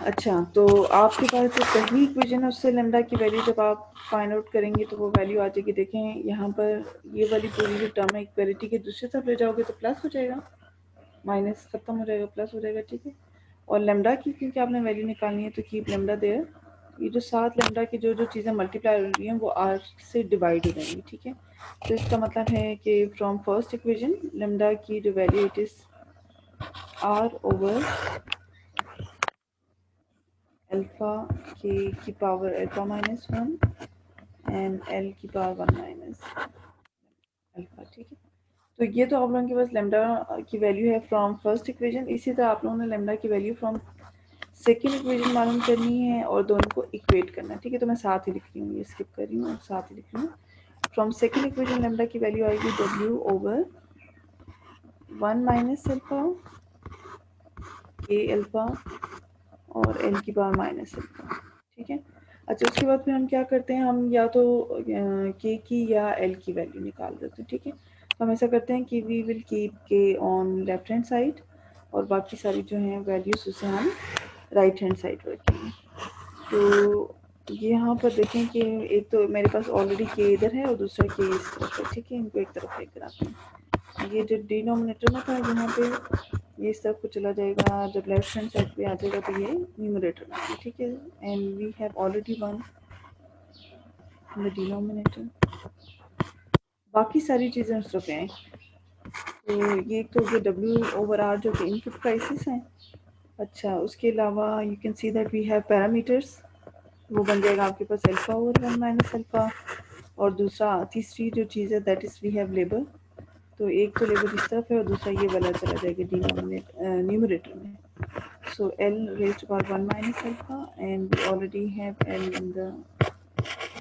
अच्छा, तो आपके पास जो पहली इक्वेशन है उससे लैम्डा की वैल्यू जब आप फाइंड आउट करेंगे तो वो वैल्यू आ जाएगी। देखें यहाँ पर ये वाली पूरी जो टर्म है इक्वलिटी के दूसरी तरफ ले जाओगे तो प्लस हो जाएगा, माइनस खत्म हो जाएगा, प्लस हो जाएगा, ठीक है। और लैम्डा की क्योंकि आपने वैल्यू निकालनी है तो कीप लैम्डा देयर। ये जो 7 लैम्डा की जो जो चीज़ें मल्टीप्लाई हो रही हैं वो आर से डिवाइड हो जाएंगी, ठीक है। तो इसका मतलब है कि फ्रॉम फर्स्ट इक्वेशन लैम्डा की जो value it is R over alpha K की power alpha minus 1 and L की पावर 1 माइनस अल्फा, ठीक है। तो ये तो आप लोगों के पास लैम्डा की वैल्यू है फ्रॉम फर्स्ट इक्वेशन। इसी तरह आप लोगों ने लैम्डा की वैल्यू फ्रॉम सेकेंड इक्वेशन मालूम करनी है और दोनों को इक्वेट करना है, ठीक है। तो मैं साथ ही लिख रही हूँ, ये स्किप कर रही हूँ और साथ ही लिख रही हूँ। फ्रॉम सेकेंड इक्वेशन लैम्डा की वैल्यू आएगी डब्ल्यू ओवर 1 माइनस अल्फा ए अल्फा और एल की पावर माइनस अल्फा, ठीक है। अच्छा, उसके बाद फिर हम क्या करते हैं, हम या तो के की या एल की वैल्यू निकाल देते हैं, ठीक है। तो हम ऐसा करते हैं कि वी विल कीप के ऑन लेफ्ट हैंड साइड और बाकी सारी जो हैं वैल्यूज उसे हम राइट हैंड साइड रखेंगे। तो यहाँ पर देखें कि एक तो मेरे पास ऑलरेडी के इधर है और दूसरा के इस तरफ है, ठीक है। इनको एक तरफ लेकर आते हैं। ये जो डिनोमिनेटर में था यहाँ पे ये इस तरफ को चला जाएगा, जब लेफ्ट हैंड साइड पे आ जाएगा तो ये न्यूमरेटर में आएगा, ठीक है। And we have already one in the denominator, बाकी सारी चीज़ें उस तरफ आए। तो ये तो जो डब्ल्यू ओवर आर जो कि इनपुट प्राइसेस हैं। अच्छा, उसके अलावा you can see that we have parameters, वो बन जाएगा आपके पास अल्फा ओवर 1 माइनस अल्फा। और दूसरा तीसरी जो चीज़ है that is we have labour. तो एक तो लेबर इस तरफ है और दूसरा ये वाला चला जाएगा न्यूमरेटर में। So L raised to power 1 minus alpha and we already have L in the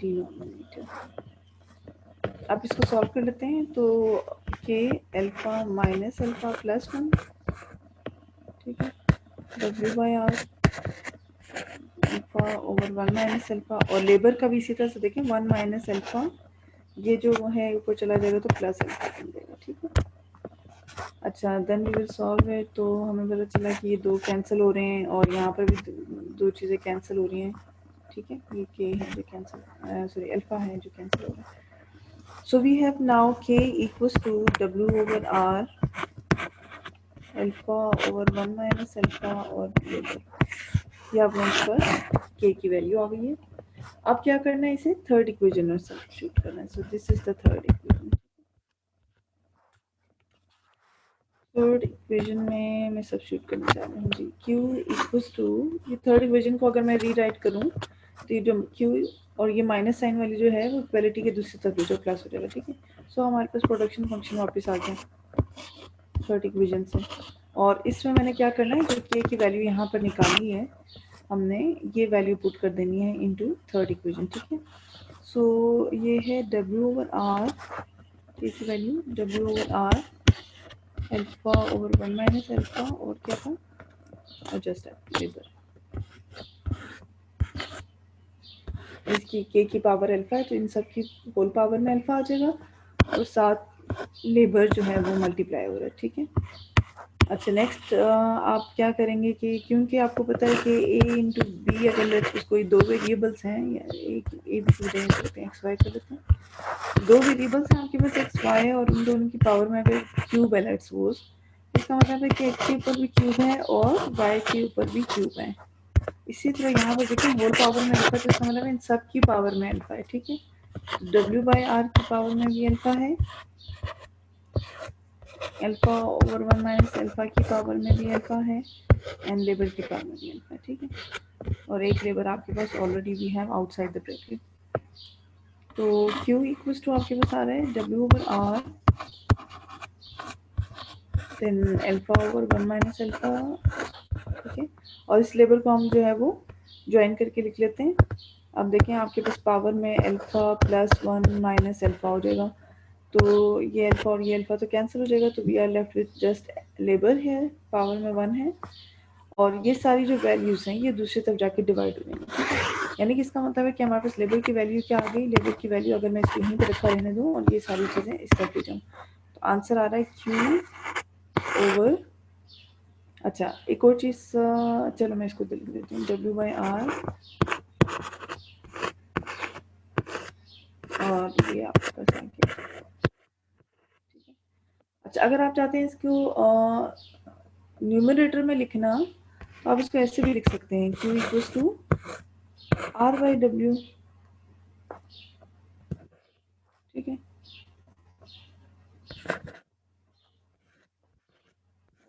denominator. अब इसको सॉल्व कर लेते हैं। तो के अल्फा माइनस अल्फा प्लस 1, ठीक है, W by R alpha over 1 minus alpha. और लेबर का भी इसी तरह से देखें 1 माइनस अल्फा, ये जो है ऊपर चला जाएगा तो प्लस अल्फा बन जाएगा, ठीक है। अच्छा, देन वी विल सॉल्व है। तो हमें पता चला कि ये दो कैंसिल हो रहे हैं और यहाँ पर भी दो चीज़ें कैंसिल हो रही हैं, ठीक है। ये के है जो कैंसिल, सॉरी अल्फा है जो कैंसिल हो रहा है। So we have now K equals to W over R alpha over 1 minus alpha और ये आप लोगों के पास के की वैल्यू आ गई है। अब क्या करना है, इसे थर्ड इक्वेशन में सब्स्टिट्यूट करना है। So this is the third equation. Third equation में मैं सब्स्टिट्यूट करना चाह रही हूँ जी, q इक्वल्स टू, ये थर्ड इक्वेशन को अगर मैं रीराइट करूँ तो ये जो q और ये माइनस साइन वाली जो है वो इक्वलिटी के दूसरी तरफ जो प्लस हो जाएगा, ठीक है। सो हमारे पास प्रोडक्शन फंक्शन वापस आ गया थर्ड इक्वेशन से। और इसमें मैंने क्या करना है, जो k की वैल्यू यहाँ पर निकाली है हमने, ये वैल्यू पुट कर देनी है इनटू थर्ड इक्वेशन, ठीक है। सो ये है w ओवर r, k की value w over r alpha over 1 minus alpha और क्या था, और जस्ट लेबर। इसकी के की पावर अल्फा है तो इन सब की होल पावर में अल्फा आ जाएगा और साथ लेबर जो है वो मल्टीप्लाई हो रहा है, ठीक है। अच्छा, नेक्स्ट आप क्या करेंगे कि क्योंकि आपको पता है कि a इंटू बी, अगर लेट्स कोई दो वेरिएबल्स हैं या एक A B C D X Y कर लेते हैं, दो वेरिएबल्स हैं आपके पास एक्स वाई है और उन दोनों की पावर में अगर क्यूब है लेट्स सपोज, इसका मतलब है कि एक्स के ऊपर भी क्यूब है और वाई के ऊपर भी क्यूब है। इसी तरह यहाँ पर देखिए होल पावर में अल्फा, तो इसका मतलब इन सब की पावर में अल्फा है, ठीक है। डब्ल्यू बाई आर की पावर में भी अल्फा है, अल्फा ओवर 1 माइनस अल्फा की पावर में भी अल्फा है एंड लेबर की पावर में भी अल्फा है, ठीक है। और एक लेबर आपके पास already we have outside the bracket. तो Q इक्वल्स टू आपके पास आ रहा है W over R then alpha over 1 minus alpha, ठीक है। और इस लेबर को हम जो है वो ज्वाइन करके लिख लेते हैं। अब देखें आपके पास पावर में अल्फा प्लस 1 माइनस अल्फा हो जाएगा, तो ये अल्फा और ये अल्फा तो कैंसिल हो जाएगा, तो we are left with just labour है, पावर में 1 है और ये सारी जो वैल्यूज़ हैं ये दूसरी तरफ जाके डिवाइड हो जाएंगी। यानी कि इसका मतलब है कि हमारे पास लेबर की वैल्यू क्या आ गई, लेबर की वैल्यू अगर मैं इसको यहीं पर रखा रहने दूँ और ये सारी चीज़ें इस तरफ ले जाऊँ, तो आंसर आ रहा है Q ओवर अच्छा एक और चीज़, चलो मैं इसको लिख देती हूँ, W/R और ये आपके पास आ गया। अच्छा अगर आप चाहते हैं इसको न्यूमरेटर में लिखना तो आप इसको ऐसे भी लिख सकते हैं, Q इक्वल्स टू R/W, ठीक है,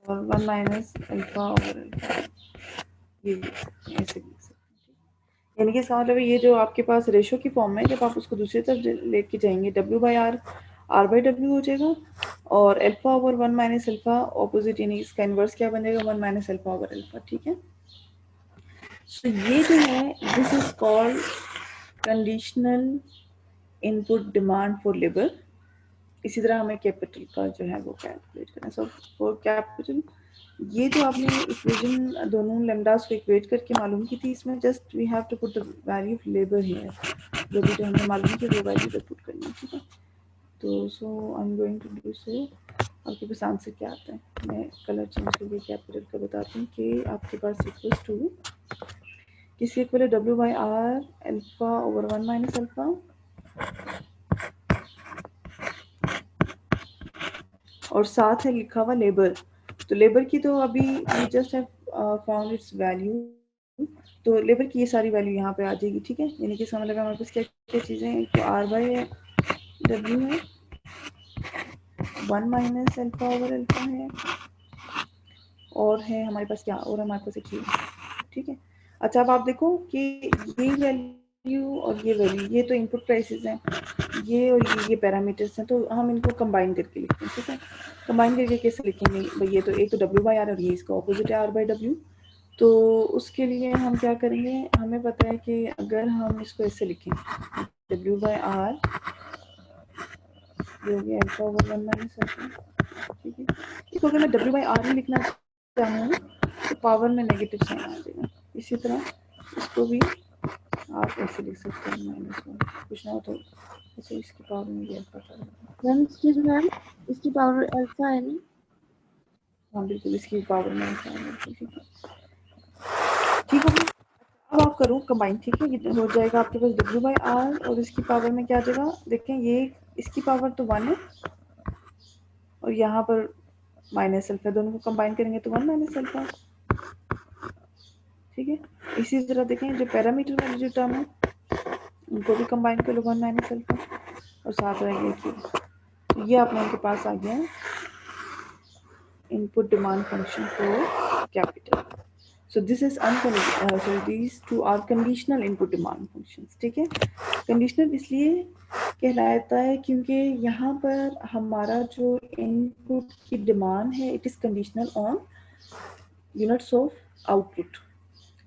और 1 माइनस अल्फा ओवर अल्फा, ये भी ऐसे लिख सकते हैं। यानी कि इसका मतलब है ये जो आपके पास रेशो की फॉर्म है, जब आप उसको दूसरी तरफ लेके जाएंगे W/R R/W हो जाएगा, और alpha over 1 minus alpha opposite, यानी इसका इन्वर्स क्या बनेगा, 1 माइनस अल्फा ओवर अल्फा, ठीक है। सो ये जो है this is called conditional input demand for labour. इसी तरह हमें कैपिटल का जो है वो कैलकुलेट करना है। सो फॉर कैपिटल, ये जो आपने इक्वेशन दोनों लेमडास को इक्वेट करके मालूम की थी, इसमें just we have to put the value of labour here, जो भी जो हमने मालूम की वो वैल्यू पे पुट करनी है, ठीक है। तो so I am going to do so. आपके पास आंसर क्या आता है, मैं कलर चेंज करके कैपिटल का बताती हूँ कि आपके पास इक्वल्स टू किसी इक्वल है W/R alpha over 1 minus alpha, और साथ है लिखा हुआ लेबर। तो लेबर की तो अभी we just have found its value, तो लेबर की ये सारी वैल्यू यहाँ पे आ जाएगी, ठीक है। यानी कि समझ लगा हमारे पास क्या क्या चीज़ें हैं, तो R/W है, 1 माइनस अल्फा ओवर अल्फा है, और है हमारे पास क्या, और हमारे पास एक, ठीक है। अच्छा अब आप देखो कि ये वैल्यू और ये वैल्यू, ये तो इनपुट प्राइसेस हैं, ये और ये पैरामीटर्स हैं, तो हम इनको कंबाइन करके लिखते हैं, ठीक है। कंबाइन करके कैसे लिखेंगे भाई, ये तो एक तो W/R और ये इसका ऑपोजिट है R/W। तो उसके लिए हम क्या करेंगे, हमें पता है कि अगर हम इसको ऐसे लिखें W/R, ये हो गया अल्फा ओवर 1 माइनस अल्फा, ठीक है। इसको अगर मैं W/R ही लिखना चाहूँ तो पावर में नेगेटिव साइन आ जाएगा। इसी तरह इसको भी आप ऐसे लिख सकते हैं -1, कुछ ना हो तो अच्छा इसकी पावर में ये अल्फा कर देंगे। मैम एक्सक्यूज मैम, इसकी पावर अल्फा है ना? हाँ बिल्कुल, इसकी पावर में अल्फा है, ठीक है, ठीक है। अब आप करो कंबाइन, ठीक है, ये हो जाएगा आपके पास W/R और इसकी पावर में क्या आ जाएगा, देखें ये इसकी पावर तो 1 है और यहाँ पर माइनस अल्फा, दोनों को कंबाइन करेंगे तो 1 माइनस अल्फा, ठीक है। इसी तरह देखें जो पैरामीटर वाली जो टर्म है उनको भी कंबाइन कर लो, 1 माइनस अल्फा, और साथ रहेगा कि तो ये अपने के पास आ गया input demand function for capital. So this is so these two are conditional input demand functions, ठीक है। कंडीशनल इसलिए कहलाता है क्योंकि यहाँ पर हमारा जो इनपुट की डिमांड है it is conditional on units of output.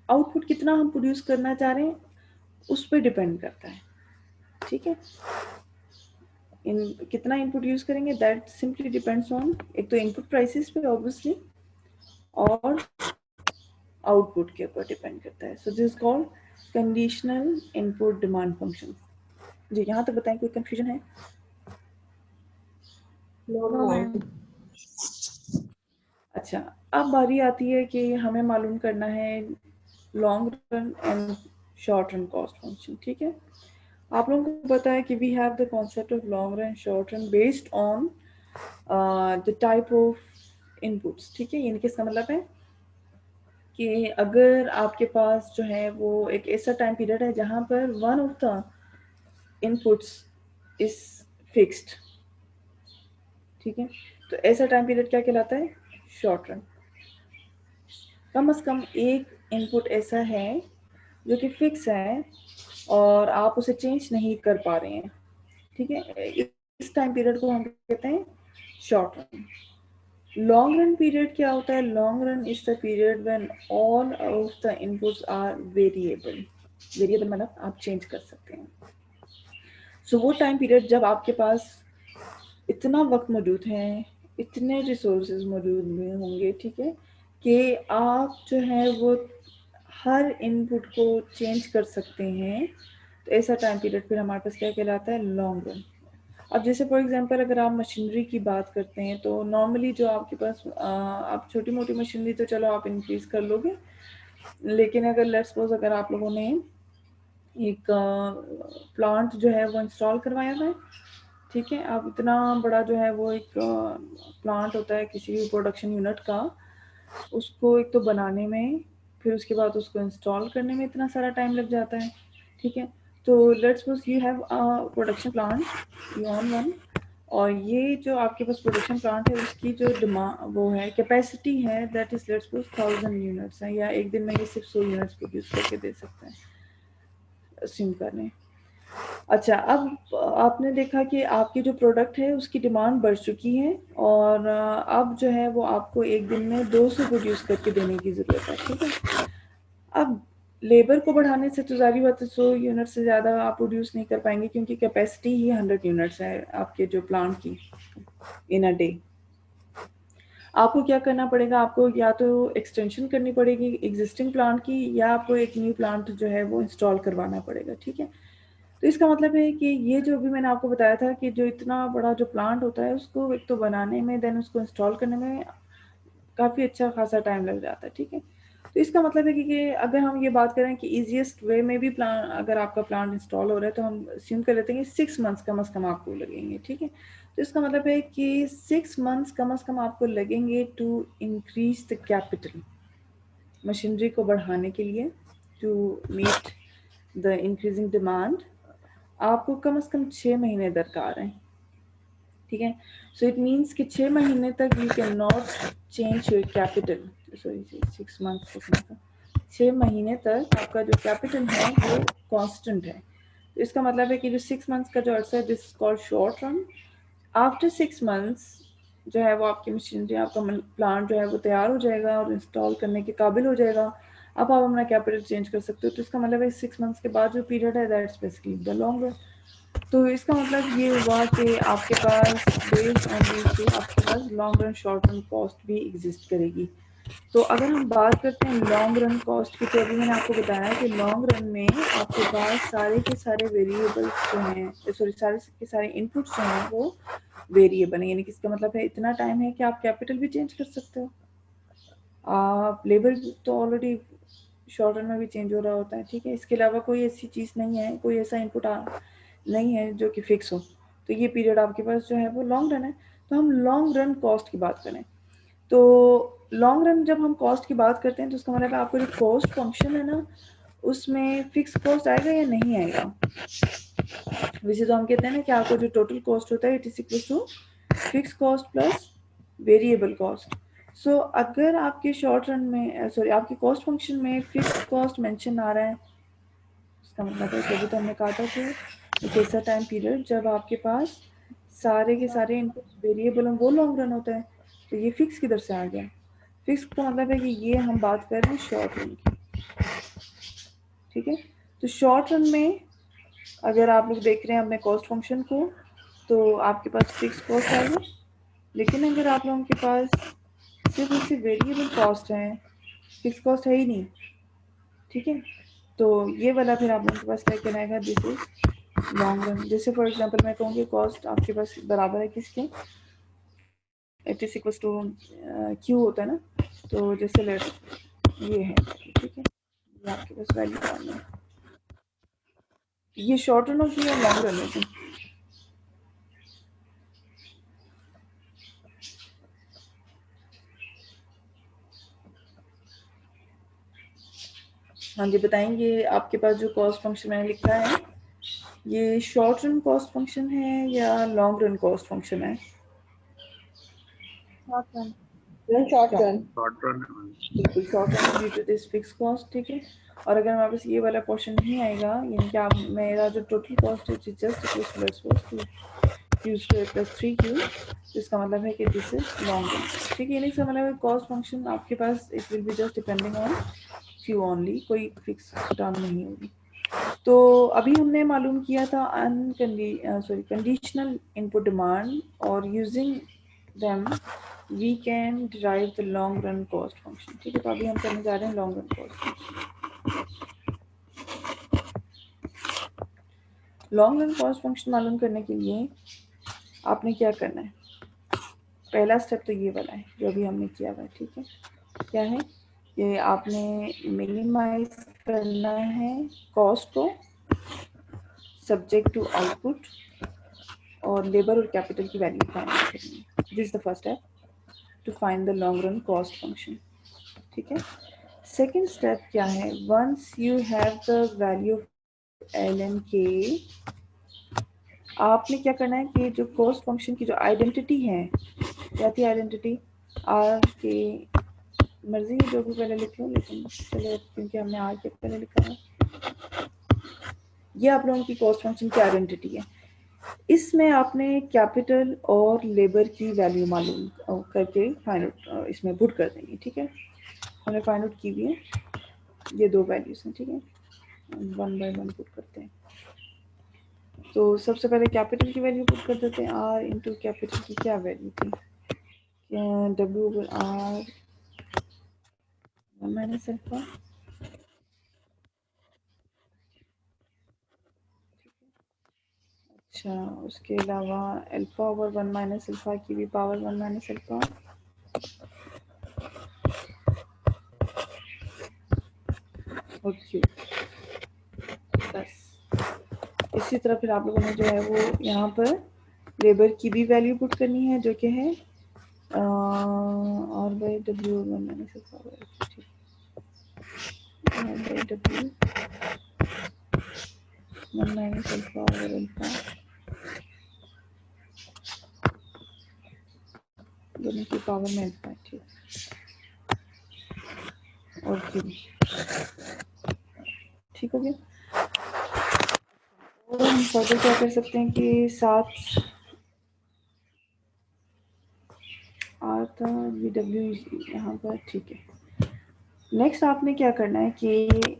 Output कितना हम प्रोड्यूस करना चाह रहे हैं उस पर डिपेंड करता है, ठीक है। इन कितना इनपुट यूज करेंगे दैट सिंपली डिपेंड्स ऑन, एक तो इनपुट प्राइसेस पे ऑब्वियसली, और आउटपुट के ऊपर डिपेंड करता है। So this is called conditional input demand function. जी यहाँ तक बताएं, कोई कंफ्यूजन है? No ma'am. अच्छा अब बारी आती है कि हमें मालूम करना है long run and short run cost function, ठीक है। आप लोगों को पता है कि we have the concept of long run short run based on the type of inputs, ठीक है। यानी कि इसका मतलब है कि अगर आपके पास जो है वो एक ऐसा टाइम पीरियड है जहाँ पर one of the inputs is fixed, ठीक है, तो ऐसा टाइम पीरियड क्या कहलाता है, शॉर्ट रन। कम से कम एक इनपुट ऐसा है जो कि फिक्स है और आप उसे चेंज नहीं कर पा रहे हैं, ठीक है, इस टाइम पीरियड को हम कहते हैं short run. Long run period क्या होता है, long run is the period when all of the inputs are variable. Variable मतलब आप चेंज कर सकते हैं। सो वो टाइम पीरियड जब आपके पास इतना वक्त मौजूद है, इतने रिसोर्सेज मौजूद होंगे, ठीक है, कि आप जो है वो हर इनपुट को चेंज कर सकते हैं, तो ऐसा टाइम पीरियड फिर हमारे पास क्या कहलाता है, लॉन्ग रन। अब जैसे फॉर एग्जांपल अगर आप मशीनरी की बात करते हैं तो नॉर्मली जो आपके पास आप छोटी मोटी मशीनरी तो चलो आप इंक्रीज़ कर लोगे, लेकिन अगर लेट्स सपोज अगर आप लोगों ने एक प्लांट जो है वो इंस्टॉल करवाया हुआ है, ठीक है, अब इतना बड़ा जो है वो एक प्लांट होता है किसी भी प्रोडक्शन यूनिट का, उसको एक तो बनाने में, फिर उसके बाद उसको इंस्टॉल करने में इतना सारा टाइम लग जाता है, ठीक है। तो let's suppose you have a production plant, you own one, और ये जो आपके पास प्रोडक्शन प्लांट है उसकी जो डिमांड वो है कैपेसिटी है that is let's suppose 1000 units है, या एक दिन में ये सिर्फ 100 यूनिट्स प्रोड्यूस करके दे सकते हैं, अस्यूम कर लें। अच्छा, अब आपने देखा कि आपकी जो प्रोडक्ट है उसकी डिमांड बढ़ चुकी है और अब जो है वो आपको एक दिन में 200 प्रोड्यूस करके देने की ज़रूरत है, ठीक है। अब लेबर को बढ़ाने से तो ज़ाहिर बात है 100 यूनिट से ज़्यादा आप प्रोड्यूस नहीं कर पाएंगे क्योंकि कैपेसिटी ही 100 यूनिट्स है आपके जो प्लांट की इन अ डे। आपको क्या करना पड़ेगा, आपको या तो एक्सटेंशन करनी पड़ेगी एग्जिस्टिंग प्लांट की, या आपको एक न्यू प्लांट जो है वो इंस्टॉल करवाना पड़ेगा, ठीक है। तो इसका मतलब है कि ये जो भी मैंने आपको बताया था कि जो इतना बड़ा जो प्लांट होता है उसको एक तो बनाने में, देन उसको इंस्टॉल करने में काफ़ी अच्छा खासा टाइम लग जाता है, ठीक है। तो इसका मतलब है कि अगर हम ये बात करें कि ईजिएस्ट वे में भी प्लान, अगर आपका प्लांट इंस्टॉल हो रहा है तो हम अस्यूम कर लेते हैं कि 6 मंथ्स कम से कम आपको लगेंगे, ठीक है। तो इसका मतलब है कि 6 मंथ्स कम से कम आपको लगेंगे to increase the capital, machinery को बढ़ाने के लिए, to meet the increasing demand आपको कम से कम 6 महीने दरकार हैं, ठीक है। सो इट मीन्स कि 6 महीने तक you can not change your capital, sorry 6 month तक, 6 महीने तक आपका जो कैपिटल है वो कांस्टेंट है। तो इसका मतलब है कि जो 6 मंथ्स का जो अर्सा है this is called short run. After 6 months जो है वो आपकी मशीनरी, आपका प्लांट जो है वो तैयार हो जाएगा और इंस्टॉल करने के काबिल हो जाएगा, अब आप अपना कैपिटल चेंज कर सकते हो। तो इसका मतलब है 6 मंथ्स के बाद जो पीरियड है दैट्स बेसिकली द लॉन्गर। तो इसका मतलब ये हुआ कि आपके पास बेस्ड ऑन दिस टू आपके पास long run short run cost भी एग्जिस्ट करेगी। तो अगर हम बात करते हैं लॉन्ग रन कॉस्ट की, तो अभी मैंने आपको बताया कि लॉन्ग रन में आपके पास सारे के सारे वेरिएबल्स जो हैं, सॉरी सारे के सारे इनपुट्स जो हैं वो वेरिएबल है, यानी कि इसका मतलब है इतना टाइम है कि आप कैपिटल भी चेंज कर सकते हो, आप लेबर तो ऑलरेडी शॉर्ट रन में भी चेंज हो रहा होता है, ठीक है। इसके अलावा कोई ऐसी चीज़ नहीं है, कोई ऐसा इनपुट नहीं है जो कि फिक्स हो, तो ये पीरियड आपके पास जो है वो लॉन्ग रन है। तो हम लॉन्ग रन कॉस्ट की बात करें तो लॉन्ग रन जब हम कॉस्ट की बात करते हैं तो उसका मतलब है आपको जो कॉस्ट फंक्शन है ना उसमें फिक्स कॉस्ट आएगा या नहीं आएगा। वैसे तो हम कहते हैं ना कि आपको जो टोटल कॉस्ट होता है it is equal to fix cost plus variable cost. So अगर आपके शॉर्ट रन में, सॉरी आपके कॉस्ट फंक्शन में फिक्स कॉस्ट मेंशन आ रहा है, इसका मतलब है तभी तो हमने कहा था कि एक ऐसा टाइम पीरियड जब आपके पास सारे के सारे इनपुट वेरिएबल हैं वो लॉन्ग रन होता है, तो ये फिक्स किधर से आ गया। फिक्स का मतलब है कि ये हम बात कर रहे हैं शॉर्ट रन की, ठीक है। तो शॉर्ट रन में अगर आप लोग देख रहे हैं अपने कॉस्ट फंक्शन को तो आपके पास फिक्स कॉस्ट आएगा, लेकिन अगर आप लोगों के पास सिर्फ और सिर्फ वेरिएबल कॉस्ट है, फिक्स कॉस्ट है ही नहीं, ठीक है, तो ये वाला फिर आप लोगों के पास क्या कहना आएगा, दिस इज लॉन्ग रन। जैसे फॉर एग्जांपल मैं कहूँगी कॉस्ट आपके पास बराबर है किसके, it is equal to Q होता है ना, तो जैसे लेट ये है, ठीक है, ये आपके पास वैल्यू कौन है, ये शॉर्ट रन होगी या लॉन्ग रन होगी। हाँ जी बताएंगे, आपके पास जो कॉस्ट फंक्शन मैंने लिखा है ये शॉर्ट रन कॉस्ट फंक्शन है या लॉन्ग रन कॉस्ट फंक्शन है। Short run. Short run, short run. बिल्कुल short run due to this fix cost, ठीक है। और अगर हमारे पास ये वाला क्वेश्चन नहीं आएगा, यानी कि आप मेरा जो टोटल कॉस्ट है जस्ट Q² प्लस 3Q, तो इसका मतलब है कि दिस इज लॉन्ग रन, ठीक है। यानी इसका मतलब है कॉस्ट फंक्शन आपके पास it will be just depending on Q only, कोई फिक्स टर्म नहीं होगी। तो अभी हमने मालूम किया था कंडीशनल इनपुट डिमांड, और using them we can derive the long run cost function, ठीक है। तो अभी हम करने जा रहे हैं long run cost function. Long run cost function मालूम करने के लिए आपने क्या करना है, पहला स्टेप तो ये वाला है जो अभी हमने किया हुआ है, ठीक है। क्या है ये, आपने मिनिमाइज करना है कॉस्ट को सब्जेक्ट टू आउटपुट और लेबर और कैपिटल की वैल्यू फाइंड करनी है। This is the first step to find the long run cost function, ठीक है। सेकेंड स्टेप क्या है, once you have the value of L and K, आपने क्या करना है कि जो कॉस्ट फंक्शन की जो आइडेंटिटी है, क्या थी आइडेंटिटी, आर के, मर्जी है जो भी पहले लिख लो, लेकिन चलो क्योंकि हमने आर के पहले लिखा है, ये आप लोगों की कॉस्ट फंक्शन की आइडेंटिटी है। इसमें आपने कैपिटल और लेबर की वैल्यू मालूम करके फाइंड आउट इसमें पुट कर देंगे, ठीक है। हमने फाइंड आउट की हुई है, ये दो वैल्यूज हैं, ठीक है, 1 बाय 1 पुट करते हैं। तो सबसे पहले कैपिटल की वैल्यू पुट कर देते हैं, आर इंटू कैपिटल की क्या वैल्यू थी, W over R 1 minus alpha, अच्छा उसके अलावा अल्फा ओवर 1 माइनस अल्फा की भी पावर 1 माइनस अल्फा, और क्यू, बस। इसी तरह फिर आप लोगों ने जो है वो यहाँ पर लेबर की भी वैल्यू पुट करनी है जो कि है R by W 1 minus alpha by, ठीक, R by W 1 minus alpha over alpha, दोनों की पावर में अल्फा, ठीक, और क्यू, ठीक हो गया। और हम फर्दर क्या कर सकते हैं कि साथ आर था वी डब्ल्यू यहाँ पर, ठीक है। नेक्स्ट आपने क्या करना है कि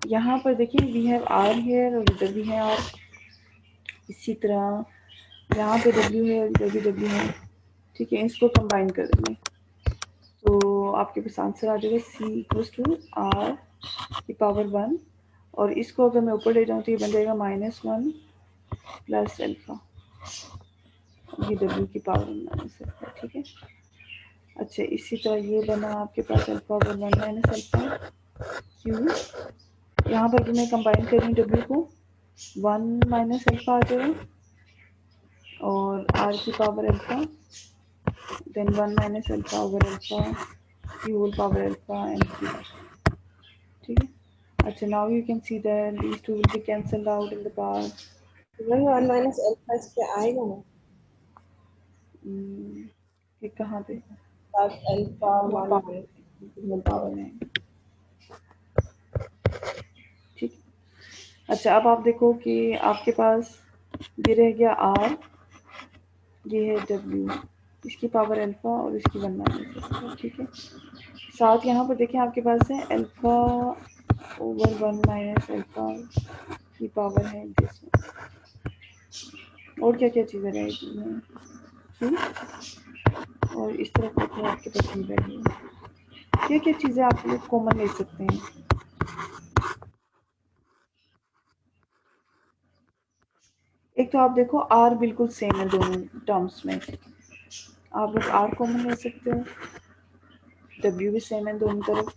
यहाँ पर देखिए वी हैव आर हेयर और इधर भी है आर, इसी तरह यहाँ पे डब्ल्यू है और इधर भी डब्ल्यू है, ठीक है। इसको कंबाइन कर देंगे तो आपके पास आंसर आ जाएगा सी इक्वल्स टू आर की पावर 1, और इसको अगर मैं ऊपर ले जाऊँ तो ये बन जाएगा -1 प्लस अल्फा, ये डब्ल्यू की पावर 1 माइनस अल्फा, ठीक है। अच्छा इसी तरह ये बना आपके पास alpha over 1 minus alpha Q, यहाँ पर भी मैं कंबाइन कर रही हूँ डब्ल्यू को, 1 माइनस अल्फा आ जाएगा और आर की power alpha, then 1 minus alpha over alpha Q whole power alpha and Q, ठीक है। अच्छा now you can see that these two will be cancelled out in the part, वही 1 minus alpha इस पे आएगा ना, ये कहाँ पे, plus alpha whole 1 power, minus whole alpha, power में, ठीक। अच्छा अब आप देखो कि आपके पास ये रह गया आर, ये है डब्ल्यू, इसकी पावर अल्फा और इसकी 1 माइनस अल्फा, ठीक है। साथ यहाँ पर देखें आपके पास है अल्फा ओवर 1 माइनस अल्फा की पावर है दिस, और क्या क्या चीज़ें रहेगी हैं, और इस तरफ देखो आपके पास ये वैल्यू, क्या क्या चीज़ें आप लोग कॉमन ले सकते हैं। एक तो आप देखो आर बिल्कुल सेम है दोनों टर्म्स में, आप लोग आर कॉमन ले सकते हो, डब्ल्यू भी सेम है दोनों तरफ,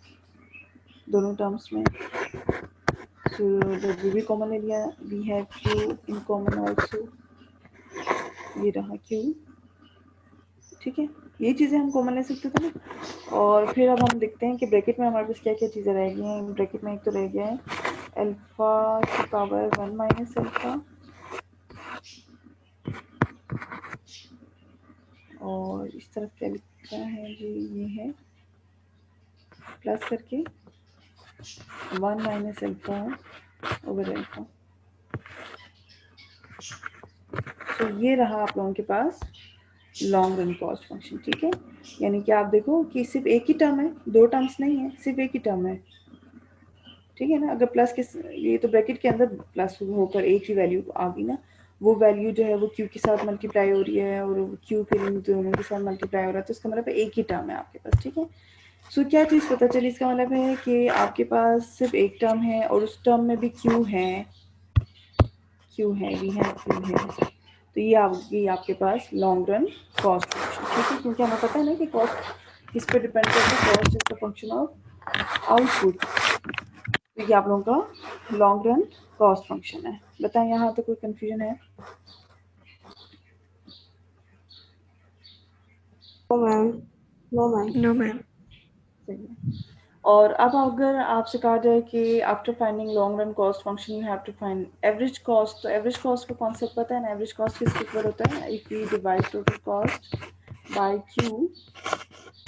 दोनों टर्म्स में, तो डब्ल्यू भी कॉमन ले लिया, we have Q in common also, ये रहा क्यू, ठीक है। ये चीज़ें हम कॉमन ले सकते थे ना। और फिर अब हम देखते हैं कि ब्रैकेट में हमारे पास क्या क्या चीज़ें रह गई हैं। ब्रैकेट में एक तो रह गया है अल्फा की पावर 1 माइनस अल्फा, और इस तरफ क्या लिखा है जी, ये है प्लस करके 1 माइनस अल्फा ओवर अल्फा। तो ये रहा आप लोगों के पास लॉन्ग रन कॉस्ट फंक्शन, ठीक है। यानी कि आप देखो कि सिर्फ एक ही टर्म है, दो टर्म्स नहीं है, सिर्फ एक ही टर्म है, ठीक है ना। अगर प्लस के, ये तो ब्रैकेट के अंदर प्लस होकर एक ही वैल्यू आ गई ना, वो वैल्यू जो है वो क्यू के साथ मल्टीप्लाई हो रही है और क्यू फिर इन दोनों के साथ मल्टीप्लाई हो रहा है, तो इसका मतलब एक ही टर्म है आपके पास, ठीक है। सो क्या चीज़ पता चली, इसका मतलब है कि आपके पास सिर्फ एक टर्म है और उस टर्म में भी क्यू है, वी है क्यू है, तो ये आएगी आपके पास लॉन्ग रन कॉस्ट फंक्शन, ठीक है, क्योंकि हमें पता है ना कि कॉस्ट किस पे डिपेंड करता है, cost is the function of output. तो ये आप लोगों का लॉन्ग रन कॉस्ट फंक्शन है। बताएं यहाँ तो कोई कंफ्यूजन है? No ma'am, no ma'am. No ma'am. सही है। और अब अगर आपसे कहा जाए कि after finding long run cost function you have to find average cost, तो एवरेज कॉस्ट का कॉन्सेप्ट पता है ना? एवरेज कॉस्ट किस इक्वल होता है? If you divide total cost by Q,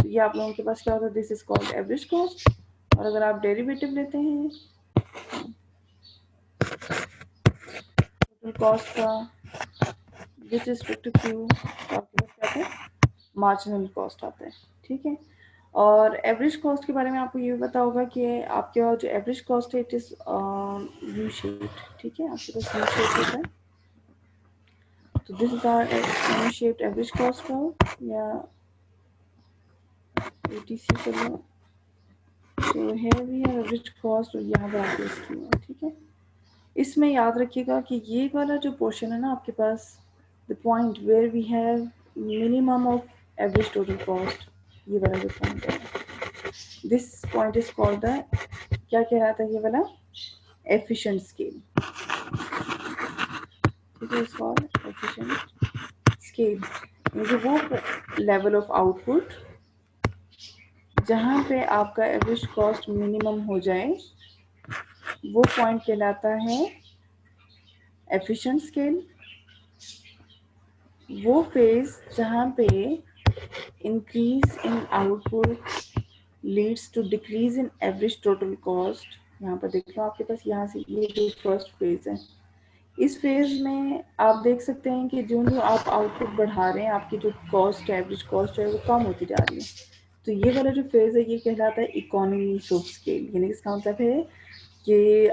तो ये आप लोगों के पास क्या होता है? This is called average cost. और अगर आप डेरिवेटिव लेते हैं टोटल कॉस्ट का विच रिस्पेक्ट टू क्यू, तो आपके पास क्या आता है? मार्जिनल कॉस्ट आता है, ठीक है। और एवरेज कॉस्ट के बारे में आपको ये भी पता होगा कि आपके पास जो एवरेज कॉस्ट है इट इज यू शेप्ड, ठीक है, आपके पास यू शेप होता है। तो this is our U shaped average cost curve या एटीसी कर लो। तो है वी हैव एवरेज कॉस्ट और यहाँ पर आपके स्कीम है, ठीक है। इसमें याद रखिएगा कि ये वाला जो पोर्शन है ना आपके पास, the point where we have minimum of average total cost, ये वाला जो पॉइंट है, this point is called the, क्या कह रहा था ये वाला? एफिशिएंट स्केल, ठीक है, इज कॉल्ड एफिशिएंट स्केल। ये वो लेवल ऑफ आउटपुट जहाँ पे आपका एवरेज कॉस्ट मिनिमम हो जाए, वो पॉइंट कहलाता है एफिशिएंट स्केल। वो फेज जहाँ पे increase in output leads to decrease in average total cost, यहाँ पर देख लो आपके पास, यहाँ से ये जो फर्स्ट फेज है, इस फेज में आप देख सकते हैं कि जो जो आप आउटपुट बढ़ा रहे हैं, आपकी जो कॉस्ट है, एवरेज कॉस्ट है, वो कम होती जा रही है। तो ये वाला जो फेज है ये कहलाता है इकोनॉमीज ऑफ स्केल। यानी इसका मतलब है कि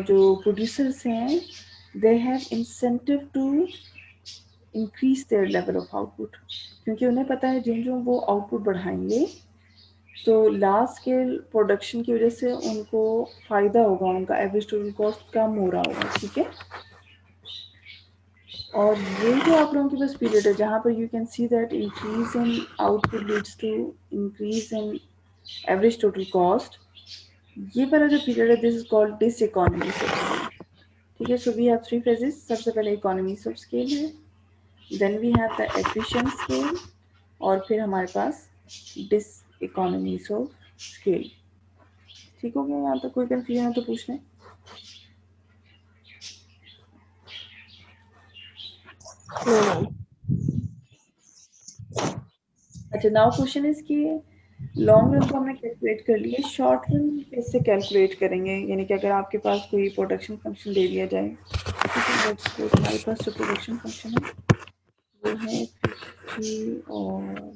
जो प्रोड्यूसर्स हैं they have incentive to increase their level of output, क्योंकि उन्हें पता है जिन जो वो आउटपुट बढ़ाएंगे तो लार्ज स्केल प्रोडक्शन की वजह से उनको फ़ायदा होगा, उनका एवरेज टोटल कॉस्ट कम हो रहा होगा, ठीक है। और ये जो आप लोगों के पास पीरियड है जहाँ पर you can see that increase in output leads to increase in average total cost, ये वाला जो पीरियड है this is called diseconomies of scale, ठीक है। So we have three phases. सबसे पहले इकोनॉमीज ऑफ स्केल है, then we have the efficient scale, और फिर हमारे पास डिस इकोनॉमीज ऑफ स्केल। ठीक हो गया? यहाँ तक कोई कंफ्यूजन है तो पूछ लें। No ma'am. अच्छा, नाउ क्वेश्चन इज कि लॉन्ग रन तो हमने कैलकुलेट कर लिए, शॉर्ट रन कैसे कैलकुलेट करेंगे? यानी कि अगर आपके पास कोई प्रोडक्शन फंक्शन दे दिया जाए, लेट्स सपोज हमारे पास जो प्रोडक्शन फंक्शन है वो है 50 और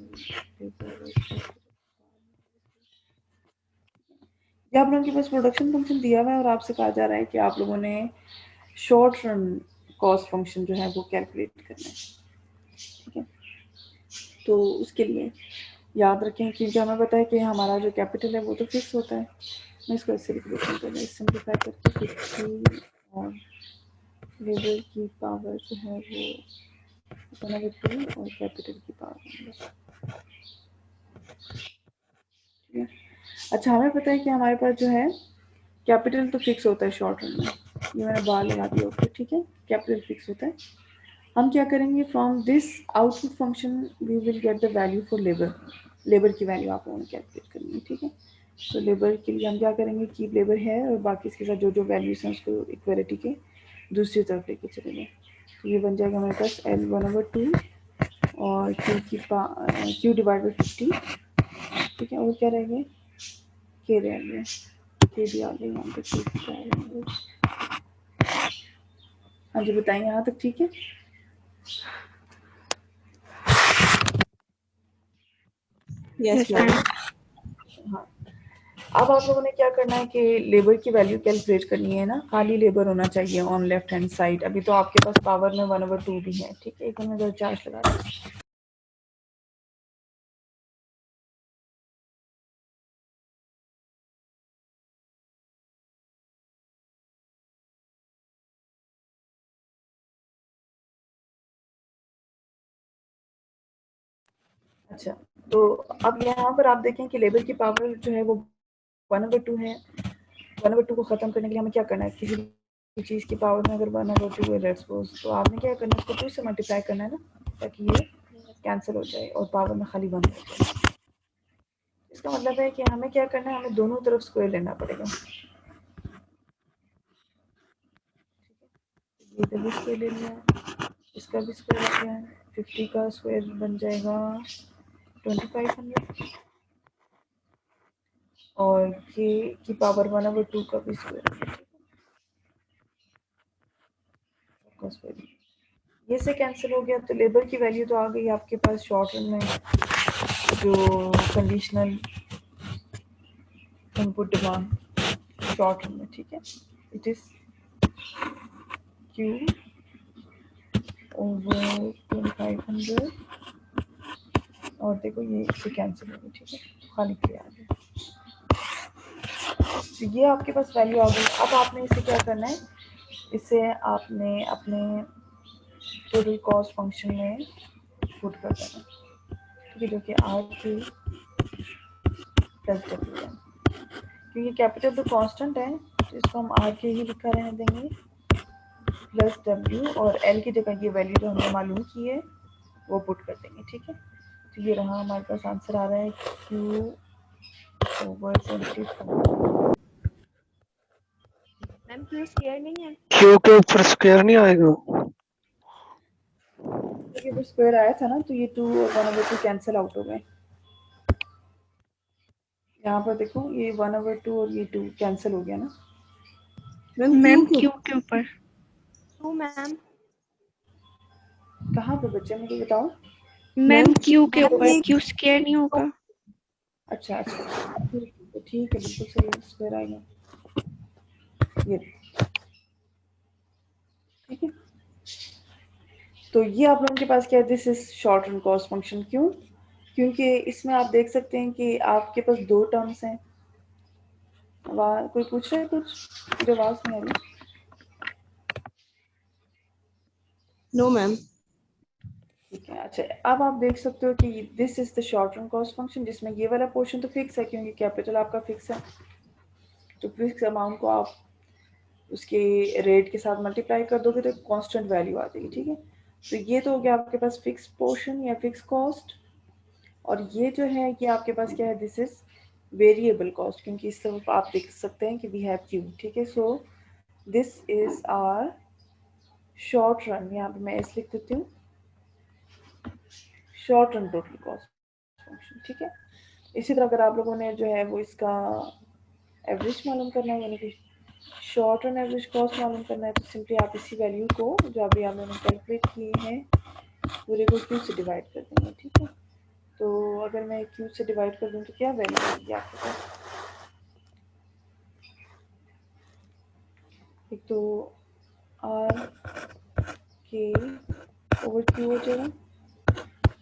जब आप लोगों के पास प्रोडक्शन फंक्शन दिया हुआ है और आपसे कहा जा रहा है कि आप लोगों ने शॉर्ट रन कॉस्ट फंक्शन जो है वो कैलकुलेट करना है, ठीक है। तो उसके लिए याद रखें, क्योंकि हमें पता है कि हमारा जो कैपिटल है वो तो फिक्स होता है। मैं इसको ऐसे लिख देती हूँ, पहले सिंप्लीफाई करके 50 और लेबर की पावर जो है वो 1/2 और कैपिटल की पावर, ठीक है। अच्छा, हमें पता है कि हमारे पास जो है कैपिटल तो फिक्स होता है शॉर्ट रन में, ये मैंने बार लगा दिया ऊपर, ठीक है, कैपिटल फिक्स होता है। हम क्या करेंगे, from this output function we will get the value for labour, labour की वैल्यू आप लोगों ने कैलकुलेट करनी है, ठीक है। तो लेबर के लिए हम क्या करेंगे, कीप लेबर है और बाकी इसके साथ जो जो वैल्यूज हैं उसको इक्वलिटी के दूसरी तरफ लेके चलेंगे। तो ये बन जाएगा हमारे पास L1/2 और Q डिवाइड बाई 50, ठीक है। और क्या रह गए, के रह गए, के भी आ गए यहाँ पे, के क्या रहेंगे। हाँ जी, बताइए यहाँ तक ठीक है? Yes yes ma'am. मैम। हाँ, अब आप लोगों ने क्या करना है कि लेबर की वैल्यू कैलकुलेट करनी है ना, खाली लेबर होना चाहिए ऑन लेफ्ट हैंड साइड। अभी तो आपके पास पावर में 1/2 भी है, ठीक है। एक मिनट में चार्ज लगा दें। अच्छा, तो अब यहाँ पर आप देखें कि लेबर की पावर जो है वो 1/2 है। 1/2 को ख़त्म करने के लिए हमें क्या करना है, किसी भी चीज़ की पावर में अगर 1/2 है लेट्स सपोज, तो आपने क्या करना है, उसको 2 से मल्टीप्लाई करना है ना, ताकि ये कैंसिल हो जाए और पावर में खाली 1 हो जाए। इसका मतलब है कि हमें क्या करना है, हमें दोनों तरफ स्क्वायर लेना पड़ेगा। ये का भी स्क्वायर ले लिया, इसका भी स्क्वायर आ गया, 50 का स्क्वायर बन जाएगा 2500 और ये की पावर 1/2 का भी स्क्वायर का स्क्वायर, ये से कैंसिल हो गया। तो लेबर की वैल्यू तो आ गई आपके पास शॉर्ट रन में, जो conditional input demand short run में, ठीक है, इट इज क्यू ओवर 2500 और देखो ये इससे कैंसिल हो गई, ठीक है, खाली किया आ गया। तो ये आपके पास वैल्यू आ गई। अब आपने इसे क्या करना है, इसे आपने अपने टोटल कॉस्ट फंक्शन में पुट कर देना, ठीक है, जो कि आर की प्लस डब्ल्यू है, क्योंकि कैपिटल तो कांस्टेंट है तो इसको हम आर के ही लिखा रहने देंगे प्लस डब्ल्यू, और एल की जगह ये वैल्यू जो हमने मालूम की है वो पुट कर देंगे, ठीक है। तो ये रहा हमारे पास आंसर आ रहा है क्यू ओवर 24। मैम क्यों स्क्वायर नहीं है? क्यू के ऊपर स्क्वायर नहीं आएगा। क्योंकि वो स्क्वायर आया था ना, तो ये 2 और 1/2 कैंसिल आउट हो गए। यहाँ पर देखो ये 1/2 और ये 2 कैंसिल हो गया ना। मैम क्यू के ऊपर क्यों मैम? कहाँ पे बच्चे मुझे बताओ। मैम क्यू के मैम ऊपर ये क्यू स्क्वायर नहीं होगा। अच्छा अच्छा, ठीक है, बिल्कुल सही स्क्वायर आएगा ये, ठीक है। तो ये आप लोगों के पास क्या है, this is short run cost function. क्यों? क्योंकि इसमें आप देख सकते हैं कि आपके पास 2 टर्म्स हैं। कोई पूछ रहा है कुछ, जो आवाज नहीं आ रही? No ma'am. ठीक है, अच्छा, अब आप देख सकते हो कि this is the short run cost function, जिसमें ये वाला पोर्शन तो फिक्स है क्योंकि कैपिटल आपका फिक्स है, तो फिक्स अमाउंट को आप उसके रेट के साथ मल्टीप्लाई कर दोगे तो कांस्टेंट वैल्यू आ जाएगी, ठीक है। तो ये तो हो गया आपके पास फिक्स पोर्शन या फिक्स कॉस्ट, और ये जो है ये आपके पास क्या है, दिस इज वेरिएबल कॉस्ट, क्योंकि इस तरफ आप देख सकते हैं कि वी हैव क्यू, ठीक है। So this is our short run, यहाँ पे मैं एस लिख देती हूँ, short run total cost function, ठीक है। इसी तरह अगर आप लोगों ने जो है वो इसका एवरेज मालूम करना है, यानी कि शॉर्ट रन एवरेज कॉस्ट मालूम करना है, तो सिंपली आप इसी वैल्यू को जो अभी आप लोगों ने कैलकुलेट किए हैं पूरे को क्यू से डिवाइड कर देंगे, ठीक है। तो अगर मैं क्यू से डिवाइड कर दूँ तो क्या वैल्यू आएगी आपके पास, एक तो आर के ओवर क्यू हो जाएगा,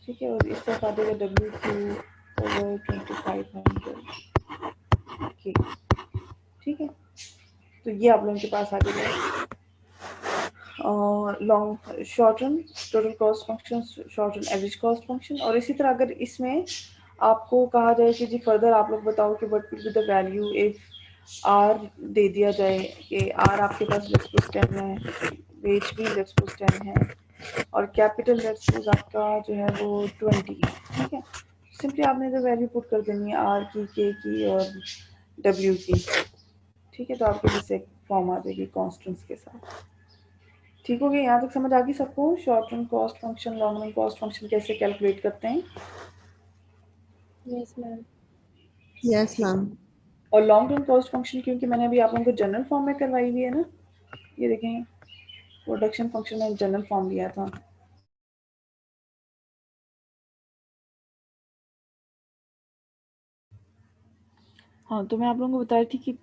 ठीक है, और इस तरफ आ जाएगा डब्ल्यू क्यू ओवर 2500 के, ठीक है। तो ये आप लोगों के पास आ जाएगा long short run total cost function, short run average cost function. और इसी तरह अगर इसमें आपको कहा जाए कि जी फर्दर आप लोग बताओ कि what will be the value if R दे दिया जाए कि आर आपके पास लेट्स सपोज 10 है, वेज भी लेट्स सपोज 10 है, और कैपिटल लेट्स सपोज आपका जो है वो 20 है, ठीक है। सिंपली आपने जो वैल्यू पुट कर देनी है आर की, के की और डब्ल्यू की, ठीक है, तो आपके पास एक फॉर्म आ जाएगी कॉन्स्टेंट्स के साथ। ठीक हो गया, यहाँ तक समझ आ गई सबको, short run cost function long run cost function कैसे कैलकुलेट करते हैं। Yes ma'am. Yes ma'am. और लॉन्ग रन कॉस्ट फंक्शन क्योंकि मैंने अभी आप लोगों को जनरल फॉर्म में करवाई हुई है ना, ये देखें प्रोडक्शन फंक्शन में जनरल फॉर्म लिया था। हाँ, तो मैं आप लोगों को बता रही थी कि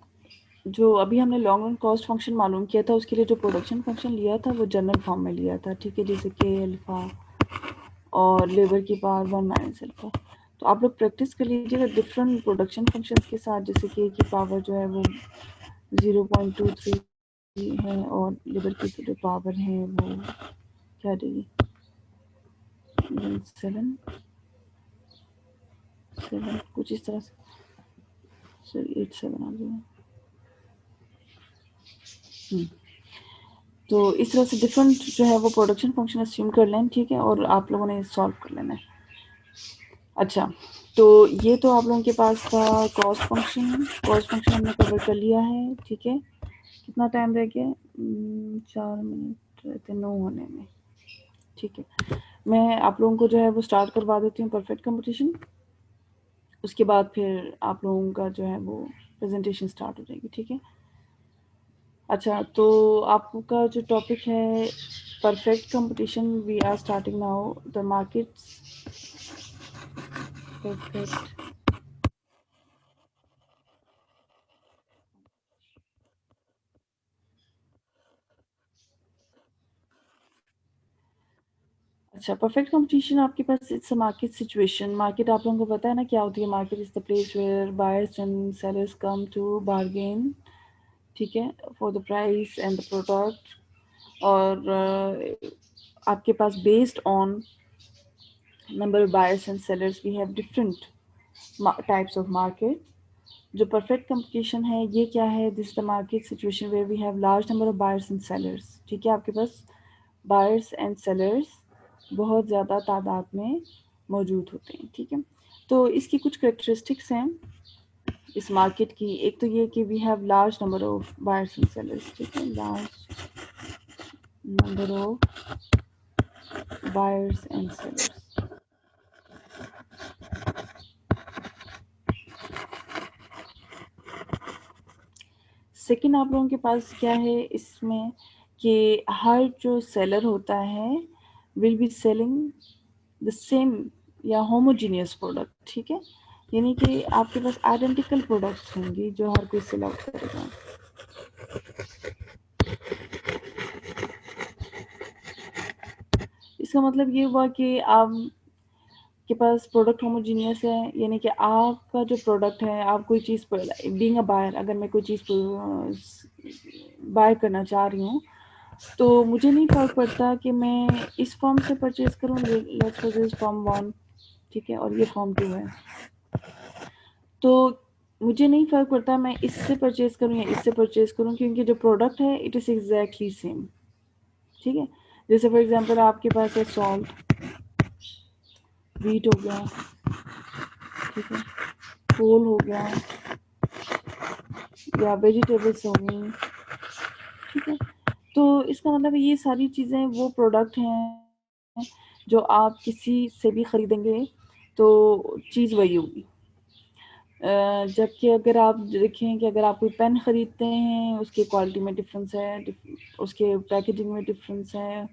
जो अभी हमने लॉन्ग रन कॉस्ट फंक्शन मालूम किया था उसके लिए जो प्रोडक्शन फंक्शन लिया था वो जनरल फॉर्म में लिया था, ठीक है, जैसे के अल्फा और लेबर की पावर 1 माइनस अल्फा। तो आप लोग प्रैक्टिस कर लीजिएगा डिफरेंट प्रोडक्शन फंक्शंस के साथ, जैसे कि पावर जो है वो 0.23 है और लेबर की जो पावर है वो क्या देगी 7 7 कुछ इस तरह से, सॉरी 8 7 आ गया। तो इस तरह से डिफरेंट जो है वो प्रोडक्शन फंक्शन अस्यूम कर लें, ठीक है, और आप लोगों ने सॉल्व कर लेना है। अच्छा, तो ये तो आप लोगों के पास था कॉस्ट फंक्शन। कॉस्ट फंक्शन हमने कवर कर लिया है, ठीक है। कितना टाइम रह गया? 4 मिनट रहते 9 होने में, ठीक है। मैं आप लोगों को जो है वो स्टार्ट करवा देती हूँ परफेक्ट कंपटीशन, उसके बाद फिर आप लोगों का जो है वो प्रेजेंटेशन स्टार्ट हो जाएगी, ठीक है। अच्छा, तो आपका जो टॉपिक है perfect competition, we are starting now the markets perfect. अच्छा, परफेक्ट कंपटीशन आपके पास it's a market situation. Market आप लोगों को पता है ना क्या होती है? Market is the place where buyers and sellers come to bargain, ठीक है, for the price and the product. और आपके पास based on number of buyers and sellers we have different types of market. जो perfect competition है ये क्या है? This is the market situation where we have large number of buyers and sellers, ठीक है। आपके पास buyers and sellers बहुत ज़्यादा तादाद में मौजूद होते हैं, ठीक है। तो इसकी कुछ characteristics हैं इस मार्केट की। एक तो ये कि we have large number of buyers and sellers, ठीक है, large number of buyers and sellers. Second आप लोगों के पास क्या है इसमें कि हर जो सेलर होता है will be selling the same या होमोजीनियस प्रोडक्ट, ठीक है। यानी कि आपके पास आइडेंटिकल प्रोडक्ट्स होंगे जो हर कोई सेल आउट करेगा। इसका मतलब ये हुआ कि आप के पास प्रोडक्ट होमोजीनियस है, यानी कि आपका जो प्रोडक्ट है, आप कोई चीज़ बीइंग अ बायर, अगर मैं कोई चीज़ बाय करना चाह रही हूँ तो मुझे नहीं फ़र्क पड़ता कि मैं इस फॉर्म से परचेज़ करूँ, लेट्स परचेज़ फॉर्म 1, ठीक है, और ये फॉर्म 2 है, तो मुझे नहीं फ़र्क पड़ता मैं इससे परचेज़ करूँ या इससे परचेज़ करूँ, क्योंकि जो प्रोडक्ट है इट इज़ एग्जैक्टली सेम, ठीक है। जैसे फॉर एग्जांपल आपके पास है सॉल्ट, व्हीट हो गया, ठीक है, कोल हो गया या वेजिटेबल्स हो गई, ठीक है। तो इसका मतलब ये सारी चीज़ें वो प्रोडक्ट हैं जो आप किसी से भी ख़रीदेंगे तो चीज़ वही होगी। जबकि अगर आप देखें कि अगर आप कोई पेन ख़रीदते हैं उसकी क्वालिटी में डिफरेंस है, उसके पैकेजिंग में डिफरेंस है,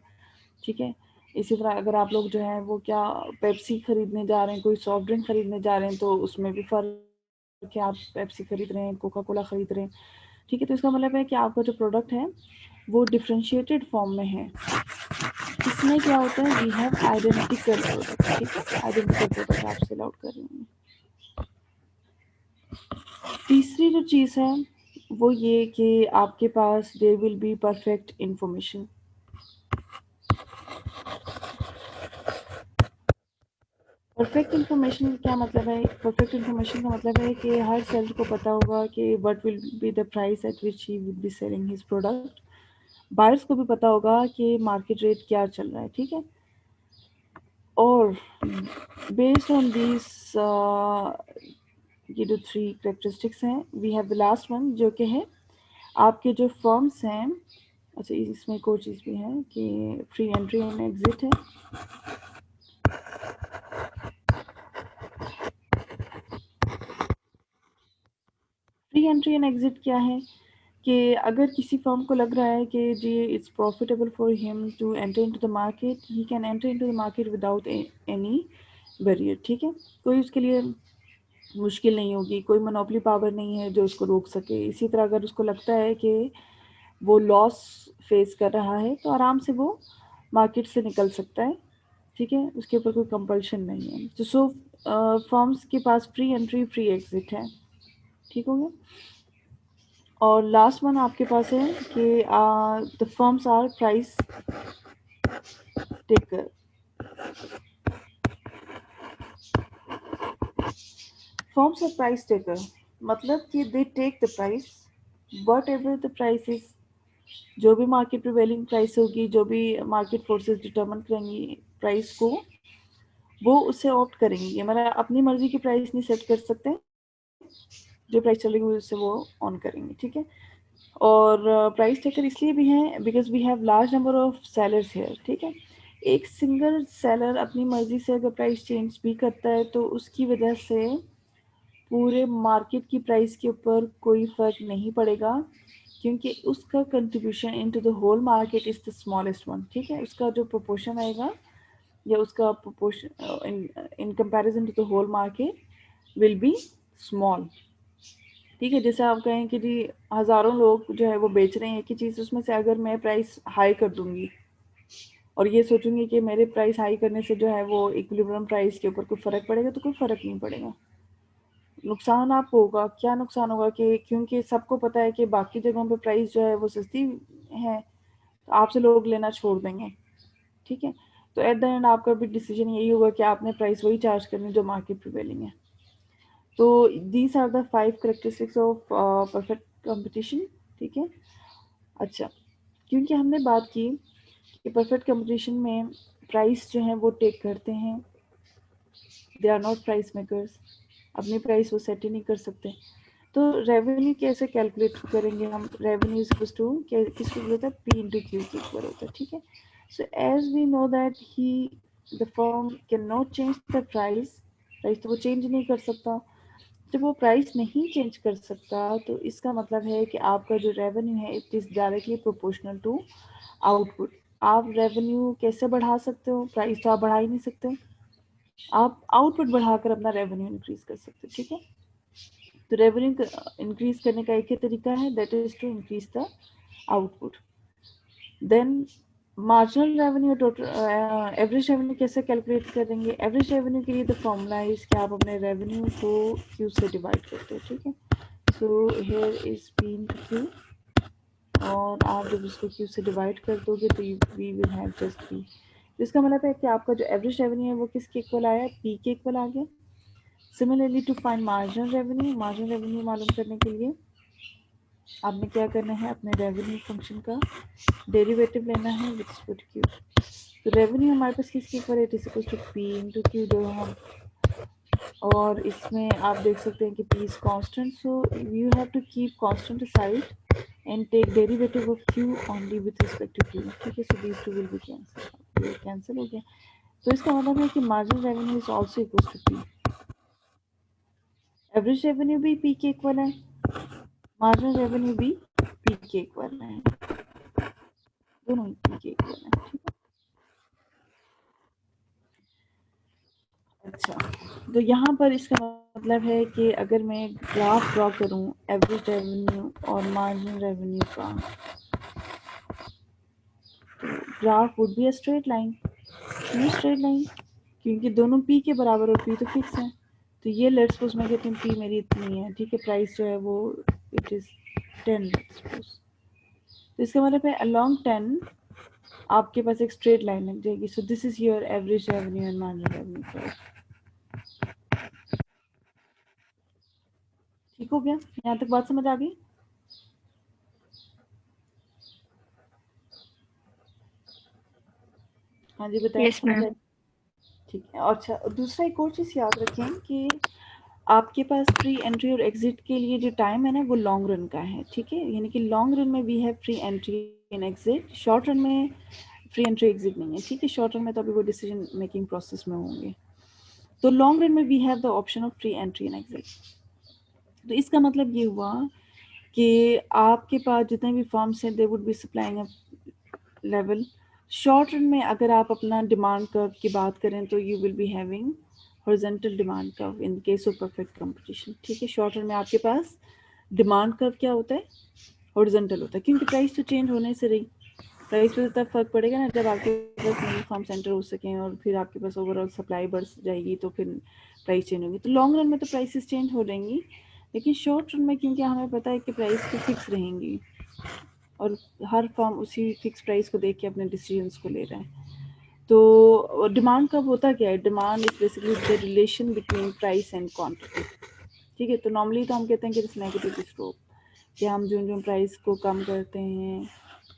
ठीक है। इसी तरह अगर आप लोग जो है वो क्या पेप्सी ख़रीदने जा रहे हैं, कोई सॉफ्ट ड्रिंक ख़रीदने जा रहे हैं, तो उसमें भी फ़र्क है, आप पेप्सी ख़रीद रहे हैं, कोका कोला ख़रीद रहे हैं, ठीक है। तो इसका मतलब है कि आपका जो प्रोडक्ट है वो डिफ्रेंशिएटेड फॉर्म में है। इसमें क्या होता है, वी हैव आइडेंटिकल प्रोडक्ट, ठीक है, आइडेंटिकल प्रोडक्ट आप सेल आउट कर रहे हैं। तीसरी जो चीज़ है वो ये कि आपके पास there will be perfect information. Perfect information का क्या मतलब है? परफेक्ट इंफॉर्मेशन का मतलब है कि हर सेलर को पता होगा कि what will be the price at which he will be selling his product. Buyers को भी पता होगा कि मार्केट रेट क्या चल रहा है, ठीक है। और बेस्ड ऑन दिस ये जो 3 कैरेक्टरिस्टिक्स हैं, we have the last one जो कि है आपके जो फर्म्स हैं। अच्छा, इसमें एक और चीज़ भी है कि फ्री एंट्री एंड एग्जिट है। फ्री एंट्री एंड एग्जिट क्या है कि अगर किसी फर्म को लग रहा है कि जी it's profitable for him to enter into the market, he can enter into the market without any barrier, ठीक है। कोई उसके लिए मुश्किल नहीं होगी, कोई मोनोपोली पावर नहीं है जो उसको रोक सके। इसी तरह अगर उसको लगता है कि वो लॉस फेस कर रहा है तो आराम से वो मार्केट से निकल सकता है, ठीक है, उसके ऊपर कोई कंपल्शन नहीं है। तो सो फर्म्स के पास फ्री एंट्री फ्री एग्जिट है, ठीक हो गया। और लास्ट वन आपके पास है कि the firms are price taker. Forms of price taker, मतलब कि they take the price whatever the price is, जो भी मार्केट प्रिवेलिंग प्राइस होगी, जो भी मार्केट फोर्सेस डिटरमिन करेंगी प्राइस को, वो उससे ऑप्ट करेंगे। मतलब अपनी मर्जी की प्राइस नहीं सेट कर सकते, जो प्राइस चलेगी उससे वो ऑन करेंगे, ठीक है। और प्राइस टेकर इसलिए भी हैं because we have large number of sellers here, ठीक है। एक सिंगल सेलर अपनी मर्जी से अगर प्राइस चेंज भी करता है तो उसकी वजह से पूरे मार्केट की प्राइस के ऊपर कोई फर्क नहीं पड़ेगा, क्योंकि उसका contribution into the whole market is the smallest one, ठीक है। उसका जो प्रोपोर्शन आएगा या उसका proportion in comparison to the whole market will be small, ठीक है। जैसे आप कहें कि जी हज़ारों लोग जो है वो बेच रहे हैं एक ही चीज़, उसमें से अगर मैं प्राइस हाई कर दूंगी और ये सोचूंगी कि मेरे प्राइस हाई करने से जो है वो इक्विलिब्रियम प्राइस के ऊपर कोई फ़र्क पड़ेगा, तो कोई फ़र्क नहीं पड़ेगा। नुकसान आपको होगा, क्या नुकसान होगा कि क्योंकि सबको पता है कि बाकी जगहों पे प्राइस जो है वो सस्ती है, तो आपसे लोग लेना छोड़ देंगे, ठीक है। तो एट द एंड आपका भी डिसीजन यही होगा कि आपने प्राइस वही चार्ज करनी जो मार्केट प्रिवेलिंग है। तो these are the 5 characteristics of perfect competition, ठीक है। अच्छा, क्योंकि हमने बात की कि परफेक्ट कंपटीशन में प्राइस जो है वो टेक करते हैं, they are not price makers, अपनी प्राइस वो सेट ही नहीं कर सकते। तो रेवेन्यू कैसे कैलकुलेट करेंगे हम? रेवेन्यू इज इक्वल टू किसको बोलता है, पी इंटू क्यू के इक्वल होता है, ठीक है। So as we know that he the firm can not change the price, price तो वो चेंज नहीं कर सकता। जब वो प्राइस नहीं चेंज कर सकता तो इसका मतलब है कि आपका जो रेवेन्यू है it is directly proportional to output. आप रेवेन्यू कैसे बढ़ा सकते हो? प्राइस तो आप बढ़ा ही नहीं सकते, आप आउटपुट बढ़ाकर अपना रेवेन्यू इंक्रीज कर सकते हो, ठीक है। तो रेवेन्यू इंक्रीज करने का एक ही तरीका है, that is to increase the output. Then marginal revenue, total average revenue कैसे कैलकुलेट करेंगे? एवरेज रेवेन्यू के लिए द फॉर्मूला इज कि आप अपने रेवेन्यू को क्यू से डिवाइड करते हो, ठीक है। So here is P into Q, और आप जब इसको क्यू से डिवाइड कर दोगे तो we will have just P. इसका मतलब है कि आपका जो एवरेज रेवेन्यू है वो किसके इक्वल आया? पी के इक्वल आ गया। Similarly to find marginal revenue, marginal revenue मालूम करने के लिए आपने क्या करना है, अपने रेवेन्यू फंक्शन का डेरिवेटिव लेना है which is equal to Q. तो रेवेन्यू हमारे पास किसके इक्वल है? It is equal to P into Q, जो हम, और इसमें आप देख सकते हैं कि P is constant, so you have to keep constant aside and take derivative of Q only with respect to Q, ठीक है। So these two will be cancel, ये कैंसिल हो गया। तो इसका मतलब है कि marginal revenue is also equal to P. Average revenue भी पी के इक्वल है, मार्जिनल रेवेन्यू भी पी के इक्वल है, दोनों ही पी के इक्वल है, ठीक है। अच्छा, तो यहाँ पर इसका मतलब है कि अगर मैं ग्राफ ड्रॉ करूँ एवरेज रेवेन्यू और मार्जिनल रेवेन्यू का, तो graph would be a straight line. क्यों स्ट्रेट लाइन? क्योंकि दोनों पी के बराबर और पी तो फिक्स है। तो ये लेट्स सपोज मैं कहती हूँ पी मेरी इतनी है, ठीक है, प्राइस जो है वो इट इज़ 10 लेट्स सपोज। तो इसका मतलब है अलोंग 10 आपके पास एक स्ट्रेट लाइन लग जाएगी। सो this is your average revenue and marginal revenue price. ठीक हो गया? यहाँ तक बात समझ आ गई? हाँ जी बताएं, Yes, समझ ma'am. आई? ठीक है। अच्छा, दूसरा एक और चीज़ याद रखें कि आपके पास प्री एंट्री और एग्जिट के लिए जो टाइम है ना वो लॉन्ग रन का है, ठीक है। यानी कि लॉन्ग रन में we have free entry and exit, short run में प्री एंट्री एग्जिट नहीं है, ठीक है। शॉर्ट रन में तो अभी वो डिसीजन मेकिंग प्रोसेस में होंगे। तो लॉन्ग रन में we have the option of free entry and exit. तो इसका मतलब ये हुआ कि आपके पास जितने भी फर्म्स हैं they would be supplying a level. Short run में अगर आप अपना डिमांड कर्व की बात करें तो you will be having horizontal demand curve in case of perfect competition, ठीक है। शॉर्ट रन में आपके पास डिमांड कर्व क्या होता है? हॉरिजॉन्टल होता है, क्योंकि प्राइस तो चेंज होने से रही, प्राइस पे तब फर्क पड़ेगा ना जब आपके पास नई फॉर्म सेंटर हो सकें और फिर आपके पास ओवरऑल सप्लाई बढ़ जाएगी तो फिर प्राइस चेंज होगी। तो लॉन्ग रन में तो प्राइसेस चेंज हो जाएंगी, लेकिन शॉर्ट रन में क्योंकि हमें पता है कि प्राइस तो फिक्स रहेंगी और हर फॉर्म उसी फिक्स प्राइस को देख के अपने डिसीजंस को ले रहा है। तो डिमांड कब होता क्या है? Demand is basically the relation between price and quantity, ठीक है। तो नॉर्मली तो हम कहते हैं कि इट्स नेगेटिव स्लोप, कि हम जो प्राइस को कम करते हैं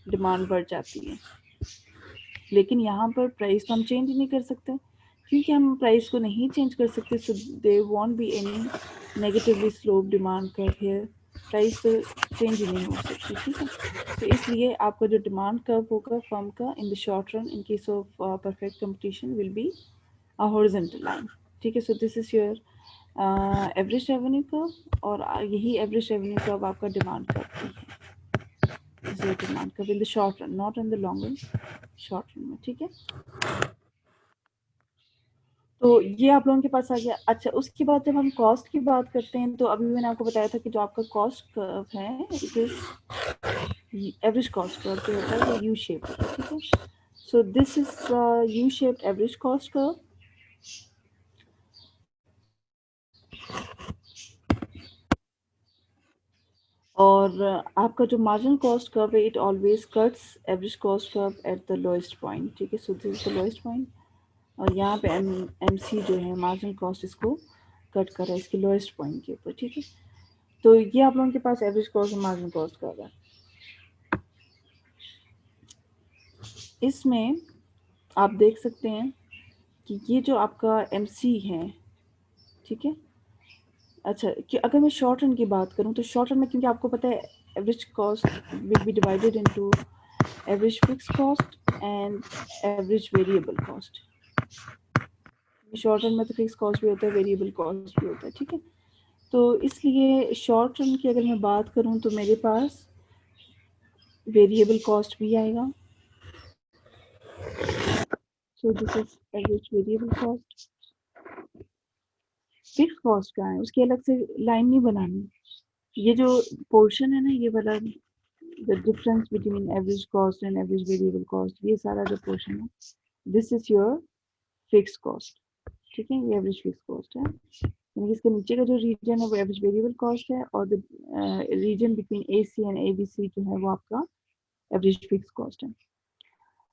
डिमांड बढ़ जाती है। लेकिन यहाँ पर प्राइस तो हम चेंज नहीं कर सकते, क्योंकि हम प्राइस को नहीं चेंज कर सकते, so they won't be any negatively slope demand curve here, price change नहीं हो सकती। ठीक है। तो इसलिए आपका जो डिमांड कर्व होगा फर्म का in the short run in case of perfect competition will be a horizontal line. ठीक है। So this is your average revenue curve, और यही एवरेज रेवेन्यू कर्व आपका डिमांड कर्व भी है। Demand curve in the short run, not in the long run, short run में। ठीक है। तो ये आप लोगों के पास आ गया। अच्छा, उसके बाद जब हम कॉस्ट की बात करते हैं, तो अभी मैंने आपको बताया था कि जो आपका कॉस्ट कर्व है it is average cost curve जो होता है वो यू शेप होता है। ठीक है। So this is U shape average cost curve. और आपका जो मार्जिनल कॉस्ट कर्व है it always cuts average cost curve at the lowest point. ठीक है। So this is the lowest point, और यहाँ पे एम सी जो है मार्जिनल कॉस्ट इसको कट कर रहा है इसके लोएस्ट पॉइंट के ऊपर। ठीक है। तो ये आप लोगों के पास एवरेज कॉस्ट और मार्जिनल कॉस्ट कर्व है। इसमें आप देख सकते हैं कि ये जो आपका एम सी है, ठीक है। अच्छा, कि अगर मैं शॉर्ट रन की बात करूं, तो शॉर्ट रन में क्योंकि आपको पता है average cost will be divided into average fix cost and average variable cost. Short run में तो फिक्स कॉस्ट भी होता है, वेरिएबल कॉस्ट भी होता है। ठीक है। तो इसलिए शॉर्ट रन की अगर मैं बात करूं तो मेरे पास वेरिएबल कॉस्ट भी आएगा। सो this is average variable cost. Fix cost का है, उसकी अलग से लाइन नहीं बनानी। ये जो पोर्शन है ना, ये वाला the difference between average cost and average variable cost, ये सारा जो पोर्शन है this is your fix cost. ठीक है। ये एवरेज फिक्स कॉस्ट है, यानी कि इसके नीचे का जो रीजन है वो एवरेज वेरिएबल कॉस्ट है, और the region between A C and A B C जो है वो आपका एवरेज फिक्स कॉस्ट है।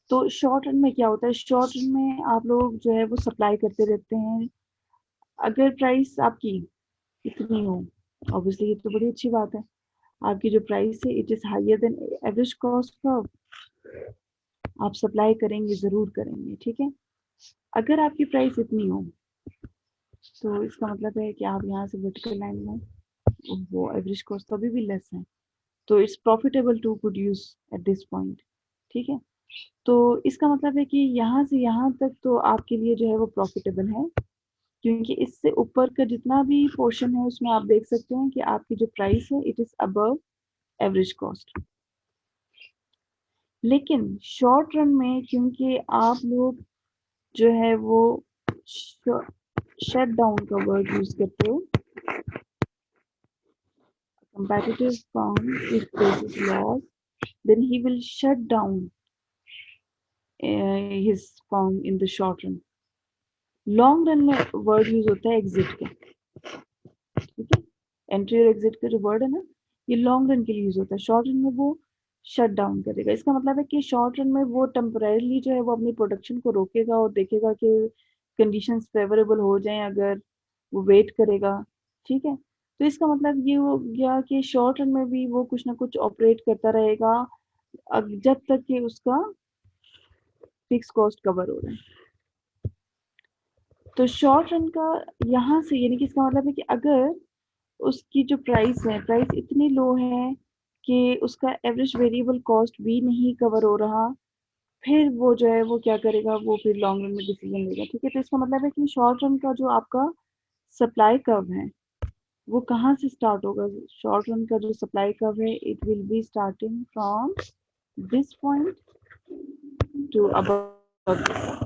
तो शॉर्ट रन में क्या होता है, शॉर्ट रन में आप लोग जो है वो सप्लाई करते रहते हैं। अगर प्राइस आपकी इतनी हो, ऑब्वियसली ये तो बड़ी अच्छी बात है, आपकी जो प्राइस है it is higher than average cost curve, आप सप्लाई करेंगे, जरूर करेंगे। ठीक है। अगर आपकी प्राइस इतनी हो तो इसका मतलब है कि आप यहाँ से वर्टिकल लाइन में वो एवरेज कॉस्ट तो अभी भी लेस है, तो it's profitable to produce at this point. ठीक है। तो इसका मतलब है कि यहाँ से यहाँ तक तो आपके लिए जो है वो प्रॉफिटेबल है, क्योंकि इससे ऊपर का जितना भी पोर्शन है उसमें आप देख सकते हैं कि आपकी जो प्राइस है it is above average cost. लेकिन शॉर्ट रन में क्योंकि आप लोग जो है वो शट डाउन का वर्ड यूज करते हो, competitive firm if faces loss then he will shut down his firm in the short run. Long run में वर्ड यूज होता है एग्जिट का। ठीक है। एंट्री और एग्जिट का जो वर्ड है ना, ये लॉन्ग रन के लिए यूज होता है, शॉर्ट रन में वो शट डाउन करेगा। इसका मतलब है कि शॉर्ट रन में वो टेम्परेरली जो है वो अपनी प्रोडक्शन को रोकेगा और देखेगा कि कंडीशंस फेवरेबल हो जाएं, अगर वो वेट करेगा। ठीक है। तो इसका मतलब ये हो गया कि शॉर्ट रन में भी वो कुछ ना कुछ ऑपरेट करता रहेगा जब तक कि उसका फिक्स कॉस्ट कवर हो रहा है। तो शॉर्ट रन का यहाँ से यानी कि इसका मतलब है कि अगर उसकी जो प्राइस है, प्राइस इतनी लो है कि उसका एवरेज वेरिएबल कॉस्ट भी नहीं कवर हो रहा, फिर वो जो है वो क्या करेगा, वो फिर लॉन्ग रन में डिसीजन लेगा। ठीक है। तो इसका मतलब है कि शॉर्ट रन का जो आपका सप्लाई कर्व है वो कहाँ से स्टार्ट होगा, शॉर्ट रन का जो सप्लाई कर्व है it will be starting from this point two above.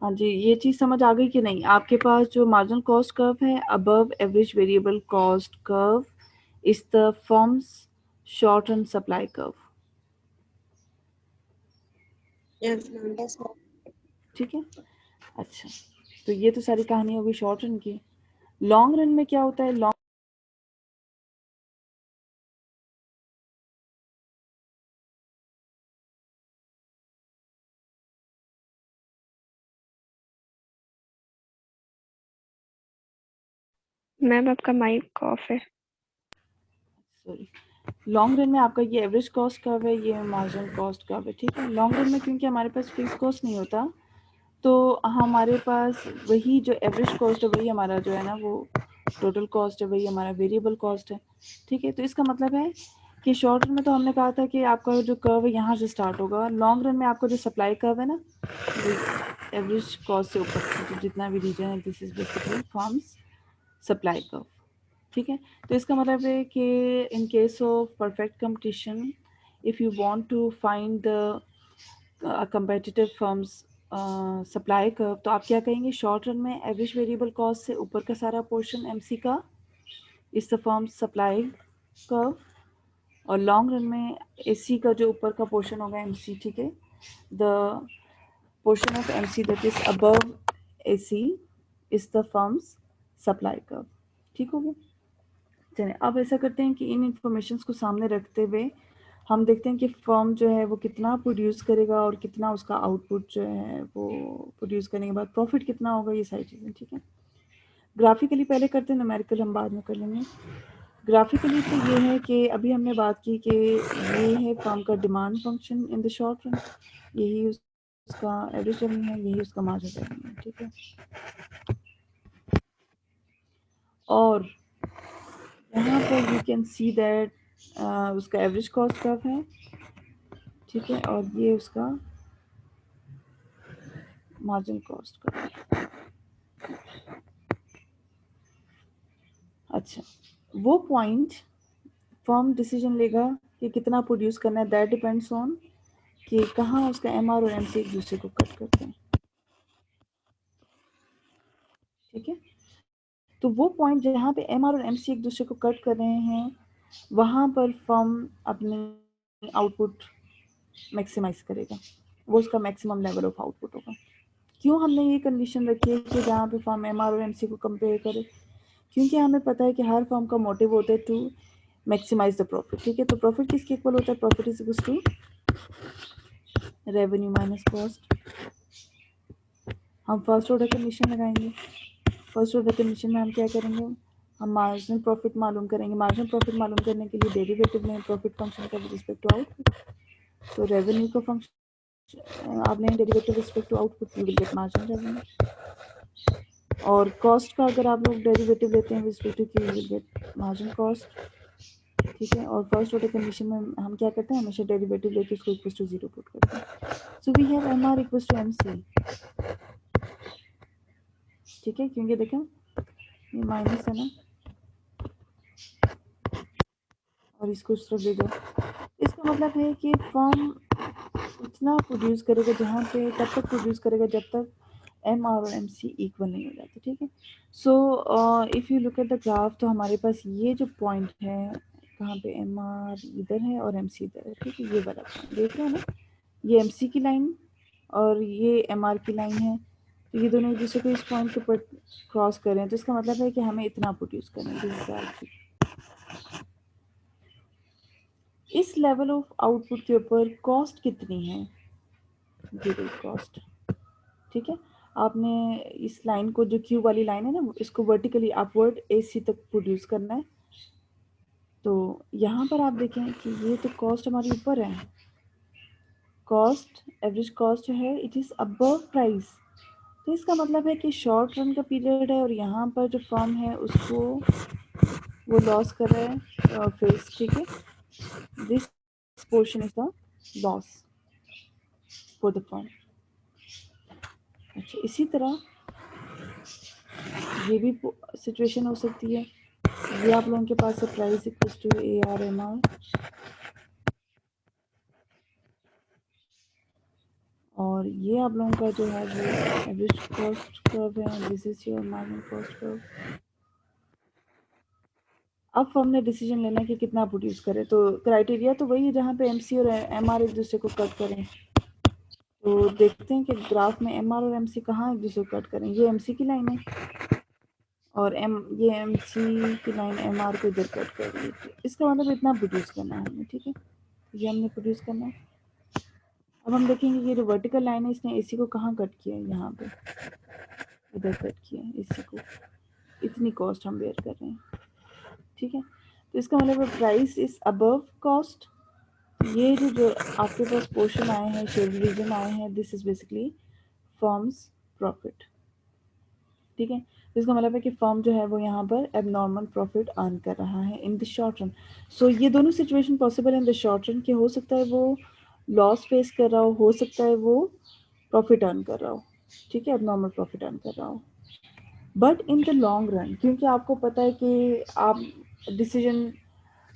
हाँ जी, ये चीज़ समझ आ गई कि नहीं? आपके पास जो मार्जिनल कॉस्ट कर्व है above average variable cost curve is the firms short run supply curve. Yes, ma'am. ठीक है। अच्छा, तो ये तो सारी कहानी होगी शॉर्ट रन की। लॉन्ग रन में क्या होता है, लॉन्ग मैम आपका माइक ऑफ है। सॉरी, लॉन्ग रन में आपका ये एवरेज कॉस्ट कर्व है, ये मार्जिनल कॉस्ट कर्व है, ठीक है। लॉन्ग रन में क्योंकि हमारे पास फिक्स कॉस्ट नहीं होता, तो हमारे पास वही जो एवरेज कॉस्ट है वही हमारा जो है ना वो टोटल कॉस्ट है, वही हमारा वेरिएबल कॉस्ट है, ठीक है। तो इसका मतलब है कि शॉर्ट रन में तो हमने कहा था कि आपका जो कर्व है यहाँ से स्टार्ट होगा, लॉन्ग रन में आपका जो सप्लाई कर्व है ना एवरेज कॉस्ट से ऊपर तो जितना भी रीजन है, this is basically firm's supply curve, ठीक है। तो इसका मतलब है कि in case of perfect competition, if you want to find the competitive firm's supply curve, तो आप क्या कहेंगे, शॉर्ट रन में एवरेज वेरिएबल कॉस्ट से ऊपर का सारा पोर्शन एमसी का is the firm supply curve, और लॉन्ग रन में एसी का जो ऊपर का पोर्शन होगा एमसी, ठीक है, the portion of MC that is above AC is the firms supply curve, ठीक हो गया। चलिए अब ऐसा करते हैं कि इन इंफॉर्मेशंस को सामने रखते हुए हम देखते हैं कि फर्म जो है वो कितना प्रोड्यूस करेगा और कितना उसका आउटपुट जो है वो प्रोड्यूस करने के बाद प्रॉफिट कितना होगा, ये सारी चीज़ें, ठीक है। ग्राफिकली पहले करते हैं, न्यूमेरिकल हम बाद में कर लेंगे। ग्राफिकली तो ये है कि अभी हमने बात की कि ये है फर्म का demand function in the short run, यही उसका एवरेज रेवेन्यू है, यही उसका मार्जिन रेवेन्यू है, ठीक है। और यहाँ पर यू कैन सी दैट उसका एवरेज कॉस्ट कर्व है, ठीक है, और ये उसका मार्जिन कॉस्ट कर्व। अच्छा, वो पॉइंट फर्म डिसीजन लेगा कि कितना प्रोड्यूस करना है, दैट डिपेंड्स ऑन कि कहाँ उसका एमआर और एमसी एक दूसरे को कट करते हैं, ठीक है। तो वो पॉइंट जहाँ पे एमआर और एमसी एक दूसरे को कट कर रहे हैं, वहाँ पर फर्म अपनी आउटपुट मैक्सिमाइज करेगा, वो उसका मैक्सिमम लेवल ऑफ आउटपुट होगा। क्यों हमने ये कंडीशन रखी है कि जहाँ पे फर्म एमआर और एमसी को कंपेयर करे, क्योंकि हमें पता है कि हर फर्म का मोटिव होता है टू मैक्सिमाइज द प्रॉफिट, ठीक है। तो प्रॉफिट किसके इक्वल होता है, profit is equal to revenue minus cost. हम फर्स्ट ऑर्डर कंडीशन लगाएंगे, फर्स्ट ऑर्डर कंडीशन में हम क्या करेंगे, हम मार्जिनल प्रॉफिट मालूम करेंगे। मार्जिनल प्रॉफिट मालूम करने के लिए डेरिवेटिव में प्रॉफिट फंक्शन का विद रिस्पेक्ट टू आउटपुट, तो रेवेन्यू का फंक्शन आप लें derivative respect to output, you will get marginal revenue. और कॉस्ट का अगर आप लोग डेरिवेटिव लेते हैं with respect to Q, you will get margin cost, ठीक है। और फर्स्ट ऑर्डर कंडीशन में हम क्या करते हैं, हमेशा डेरिवेटिव लेके उसको इक्वल टू जीरो पुट करते हैं। So we have M R equal to M C, ठीक है, क्योंकि देखें ये माइनस है ना, और इसको इस तरफ दे दो। इसका मतलब है कि फर्म इतना प्रोड्यूस करेगा जहाँ पे तब तक प्रोड्यूस करेगा जब तक एम आर और एम सी इक्वल नहीं हो जाते, ठीक है। So if you look at the graph, तो हमारे पास ये जो पॉइंट है कहाँ पे एम आर इधर है और एम सी इधर है, ठीक है, ये वाला पॉइंट देख रहे हैं ना, ये एम सी की लाइन और ये एम आर की लाइन है, तो ये दोनों एक दूसरे को इस पॉइंट के ऊपर क्रॉस कर रहे हैं, तो इसका मतलब है कि हमें इतना प्रोड्यूस करना है। इस लेवल ऑफ आउटपुट के ऊपर कॉस्ट कितनी है, वेरिएबल कॉस्ट, ठीक है। आपने इस लाइन को, जो क्यू वाली लाइन है ना, इसको वर्टिकली अपवर्ड एसी तक प्रोड्यूस करना है। तो यहाँ पर आप देखें कि ये तो कॉस्ट हमारी ऊपर है, कॉस्ट एवरेज कॉस्ट जो है इट इज़ अबव प्राइस, तो इसका मतलब है कि शॉर्ट रन का पीरियड है और यहाँ पर जो फर्म है उसको वो लॉस कर रहा है फेस, ठीक है, this portion is the loss for the firm. अच्छा, इसी तरह ये भी सिचुएशन हो सकती है, ये आप लोगों के पास है price equal to A R M R, और ये आप लोगों का जो है वो एवरेज कॉस्ट कर्व है, this is your marginal cost curve. अब फर्म ने डिसीजन लेना है कि कितना प्रोड्यूस करे, तो क्राइटेरिया तो वही है जहाँ पे एमसी और एमआर एक दूसरे को कट करें। तो देखते हैं कि ग्राफ में एमआर और एमसी कहाँ एक दूसरे को कट करें, ये एमसी की लाइन है और ये एमसी की लाइन एमआर को इधर कट कर रही है, इसका मतलब इतना प्रोड्यूस करना है हमने, ठीक है, ये हमने प्रोड्यूस करना है। अब हम देखेंगे ये जो वर्टिकल लाइन है इसने एसी को कहाँ कट किया है, यहाँ पे इधर कट किया है एसी को, इतनी कॉस्ट हम बेयर कर रहे हैं, ठीक है। तो इसका मतलब प्राइस इज अबव कॉस्ट। ये जो आपके पास पोर्शन आए हैं, शेयर रीजन आए हैं, this is basically firms profit, ठीक है। तो इसका मतलब है कि फर्म जो है वो यहाँ पर एबनॉर्मल प्रॉफिट अर्न कर रहा है इन द शॉर्ट रन। सो ये दोनों सिचुएशन पॉसिबल है इन द शॉर्ट रन, कि हो सकता है वो लॉस फेस कर रहा हो सकता है वो प्रॉफिट अर्न कर रहा हो, ठीक है, एबनॉर्मल प्रॉफिट अर्न कर रहा हो। But in the long run, क्योंकि आपको पता है कि आप डिसीजन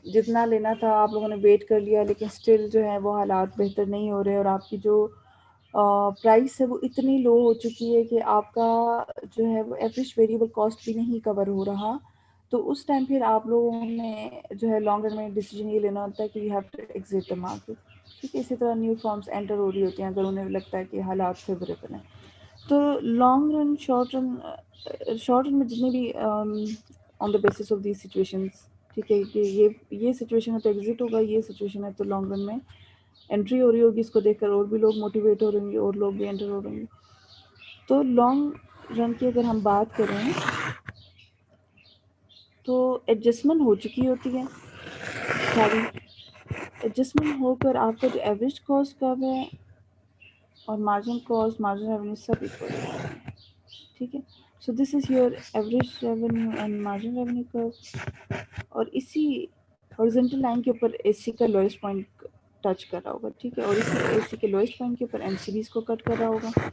जितना लेना था आप लोगों ने वेट कर लिया, लेकिन स्टिल जो है वो हालात बेहतर नहीं हो रहे और आपकी जो प्राइस है वो इतनी लो हो चुकी है कि आपका जो है वो एवरेज वेरिएबल कॉस्ट भी नहीं कवर हो रहा। तो उस टाइम फिर आप लोगों ने जो है लॉन्ग रन में डिसीजन ये लेना होता है कि you have to exit the market, ठीक है। इसी तरह न्यू फॉर्म्स एंटर हो रही होती हैं अगर उन्हें लगता है कि हालात फेवरेबल हैं। तो लॉन्ग रन, शॉर्ट रन में जितने भी on the basis of the situations, ठीक है, कि ये सिचुएशन है तो एग्जिट होगा, ये सिचुएशन है तो लॉन्ग रन में एंट्री हो रही होगी। इसको देखकर और भी लोग मोटिवेट हो रहे होंगे और लोग भी एंटर हो रहे होंगे। तो लॉन्ग रन की अगर हम बात करें तो एडजस्टमेंट हो चुकी होती है सारी। एडजस्टमेंट होकर आपका जो एवरेज कॉस्ट कब है और मार्जिन कॉस्ट, मार्जिन रेवेन्यू सब इक्वल है, ठीक है। So this is your average revenue and margin revenue curve. और इसी हॉरिजॉन्टल लाइन के ऊपर एसी का लोएस्ट पॉइंट टच कर रहा होगा, ठीक है, और इसी एसी के लोएस्ट पॉइंट के ऊपर एमसीबीज को कट कर रहा होगा।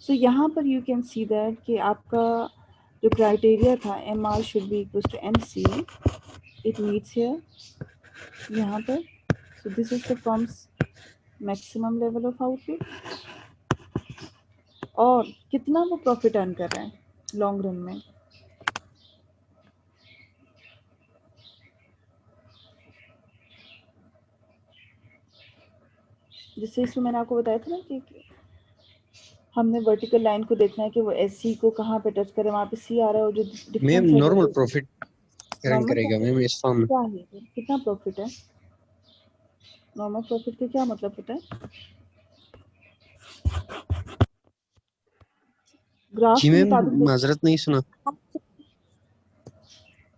सो यहाँ पर यू कैन सी दैट कि आपका जो क्राइटेरिया था M R should be equal to M C, it meets here यहाँ पर। So this is the firm's maximum level of output और कितना वो प्रॉफिट अर्न कर रहा है लॉन्ग रन में। जैसे इसमें मैंने आपको बताया था ना कि हमने वर्टिकल लाइन को देखना है कि वो एस सी को कहाँ पे टच करे, वहाँ पे सी आ रहा है और जो मैम डिफरेंस है नॉर्मल वो प्रॉफिट अर्न नॉर्मल करेगा मैम इस फॉर्म में। क्या है, कितना प्रॉफिट है नॉर्मल प्रॉफिट का क्या मतलब होता है ग्राफ जी के मैम मुताबिक माजरत नहीं सुना।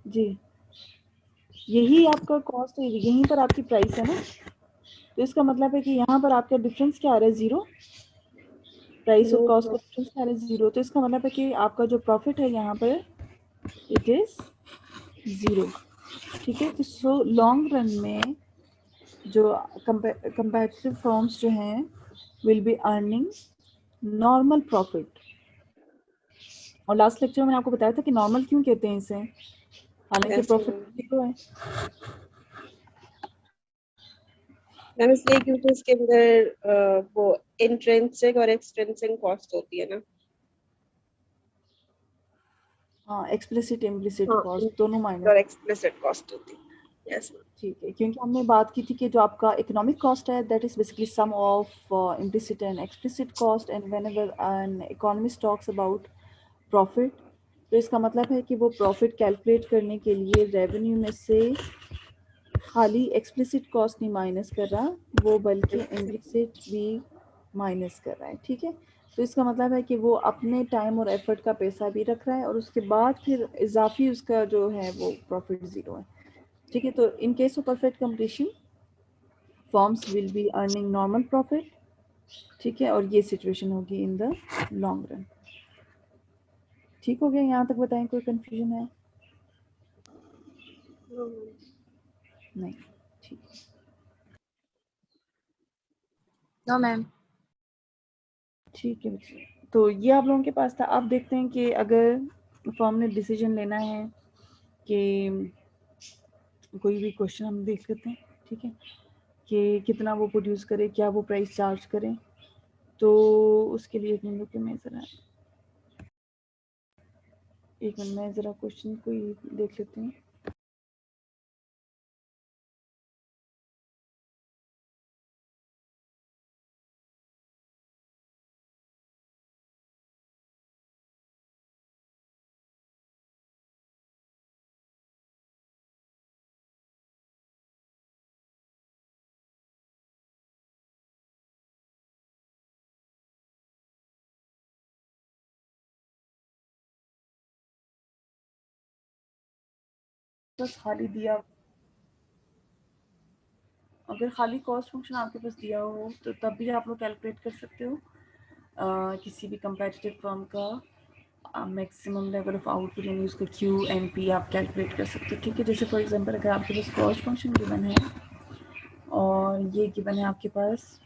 जी, यही आपका कॉस्ट है, यहीं पर आपकी प्राइस है ना। तो इसका मतलब है कि यहाँ पर आपका डिफरेंस क्या आ रहा है, जीरो। प्राइस और नो कॉस्ट का प्रॉफिट। डिफरेंस क्या आ रहा है, जीरो। तो इसका मतलब है कि आपका जो प्रॉफिट है यहाँ पर इट इज जीरो, ठीक है। तो सो लॉन्ग रन में जो कंपैरेटिव फर्म्स जो हैं will be earning normal profit. और लास्ट लेक्चर में मैंने आपको बताया था कि नॉर्मल क्यों कहते हैं इसे, हालांकि यस प्रॉफिट मैम। जीरो है। मैम इसलिए क्योंकि इसके अंदर वो इंट्रिंसिक और एक्सट्रिंसिक कॉस्ट होती है ना। हाँ, एक्सप्लिसिट इम्प्लिसिट हाँ, कॉस्ट दोनों इंट्रिंसिक माइनस, और एक्सप्लिसिट कॉस्ट होती है। Yes ma'am. ठीक है। क्योंकि हमने बात की थी कि जो आपका इकोनॉमिक कॉस्ट है that is basically sum of implicit and explicit cost, and whenever an economist talks about profit, तो इसका मतलब है कि वो प्रॉफिट कैलकुलेट करने के लिए रेवेन्यू में से खाली एक्सप्लिसिट कॉस्ट नहीं माइनस कर रहा, वो बल्कि इम्प्लिसिट भी माइनस कर रहा है, ठीक है। तो इसका मतलब है कि वो अपने टाइम और एफर्ट का पैसा भी रख रहा है और उसके बाद फिर इजाफी उसका जो है वो प्रॉफिट ज़ीरो है, ठीक है। तो इन case of perfect completion firms will be earning normal profit, ठीक है, और ये सिचुएशन होगी इन द लॉन्ग रन। ठीक हो गया, यहाँ तक बताएं, कोई कंफ्यूजन है? No ma'am. नहीं, ठीक है। No ma'am. ठीक है बच्चे, तो ये आप लोगों के पास था। आप देखते हैं कि अगर फर्म ने डिसीजन लेना है कि कोई भी क्वेश्चन हम देख लेते हैं, ठीक है, कि कितना वो प्रोड्यूस करे, क्या वो प्राइस चार्ज करें। तो उसके लिए एक मिनट में ज़रा क्वेश्चन कोई देख लेते हैं। पास खाली दिया, अगर खाली कॉस्ट फंक्शन आपके पास दिया हो तो तब भी आप लोग कैलकुलेट कर सकते हो किसी भी कंपेटिटिव फर्म का मैक्सिमम लेवल ऑफ आउटपुट, यानी उसका क्यू एम पी आप कैलकुलेट कर सकते हो। ठीक है, जैसे फॉर एग्जांपल अगर आपके पास कॉस्ट फंक्शन गिवन है और ये गिवन है आपके पास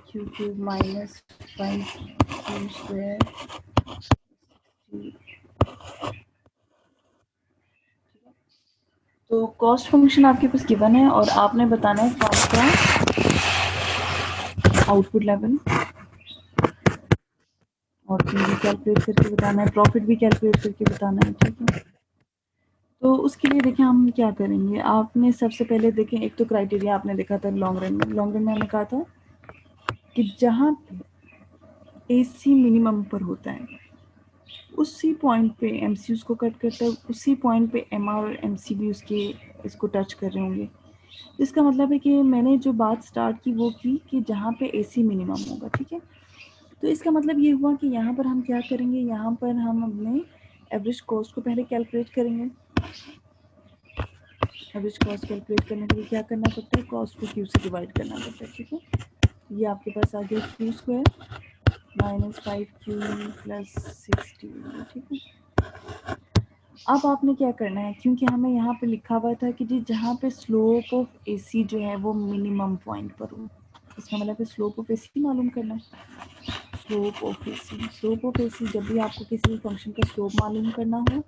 Q cube minus 5q square, तो कॉस्ट फंक्शन आपके पास गिवन है और आपने बताना है फर्म का आउटपुट लेवल और भी कैलकुलेट करके बताना है, प्रॉफिट भी कैलकुलेट करके बताना है। ठीक है, तो उसके लिए देखिए हम क्या करेंगे। आपने सबसे पहले देखें, एक तो क्राइटेरिया आपने देखा था लॉन्ग रन में, लॉन्ग रन में हमने कहा था कि जहाँ एसी मिनिमम पर होता है उसी पॉइंट पे एमसीयू को कट करता है, उसी पॉइंट पे एमआर और एमसी भी उसके इसको टच कर रहे होंगे। इसका मतलब है कि मैंने जो बात स्टार्ट की वो की कि जहाँ पे एसी मिनिमम होगा। ठीक है, तो इसका मतलब ये हुआ कि यहाँ पर हम क्या करेंगे, यहाँ पर हम अपने एवरेज कॉस्ट को पहले कैलकुलेट करेंगे। एवरेज कॉस्ट कैलकुलेट करने के लिए क्या करना पड़ता है, कॉस्ट को क्यू से डिवाइड करना पड़ता है। ठीक है, ये आपके पास आ गया Q square minus 5q plus 60। ठीक है, अब आपने क्या करना है, क्योंकि हमें यहाँ पे लिखा हुआ था कि जी जहाँ पे स्लोप ऑफ एसी जो है वो मिनिमम पॉइंट पर हो, इसका मतलब है स्लोप ऑफ एसी मालूम करना है। Slope of AC, slope of AC जब भी आपको किसी भी फंक्शन का स्लोप मालूम करना हो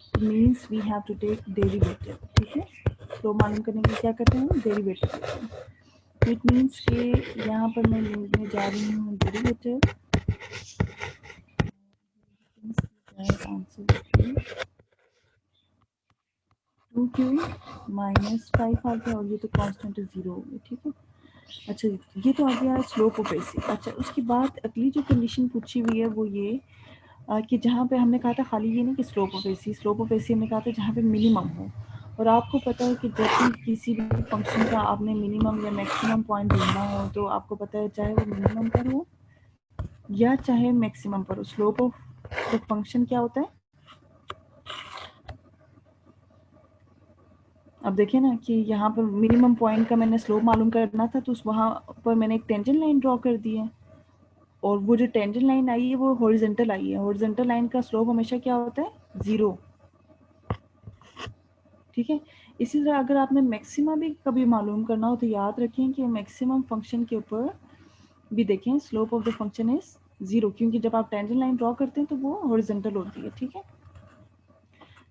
तो means we have to take derivative. ठीक है, स्लोप मालूम करने के लिए क्या करते हैं, डेरिवेटिव लेते हैं। इट मीन्स कि यहाँ पर मैं लेने जा रही हूँ डेरिवेटिव, आंसर 2q माइनस 5 आ गया और ये तो कांस्टेंट 0 हो गया। ठीक है, अच्छा ये तो आ गया स्लोप ऑफ एसी। अच्छा, उसके बाद अगली जो कंडीशन पूछी हुई है वो ये कि जहाँ पे हमने कहा था, खाली ये नहीं कि slope of AC, slope of AC हमने कहा था जहाँ पे मिनिमम हो। और आपको पता है कि जब भी किसी भी फंक्शन का आपने मिनिमम या मैक्सिमम पॉइंट ढूंढना हो तो आपको पता है चाहे वो मिनिमम पर हो या चाहे मैक्सिमम पर हो, स्लोप ऑफ द फंक्शन क्या होता है। अब देखिए ना कि यहाँ पर मिनिमम पॉइंट का मैंने स्लोप मालूम करना था तो उस वहाँ पर मैंने एक टेंजेंट लाइन ड्रॉ कर दी है और वो जो टेंजेंट लाइन आई है वो हॉरिजॉन्टल आई है। हॉरिजॉन्टल लाइन का स्लोप हमेशा क्या होता है, 0। ठीक है, इसी तरह अगर आपने मैक्सिमा भी कभी मालूम करना हो तो याद रखें कि मैक्सिमम फंक्शन के ऊपर भी देखें slope of the function is 0, क्योंकि जब आप टेंजेंट लाइन ड्रॉ करते हैं तो वो हॉरिजॉन्टल होती है। ठीक है,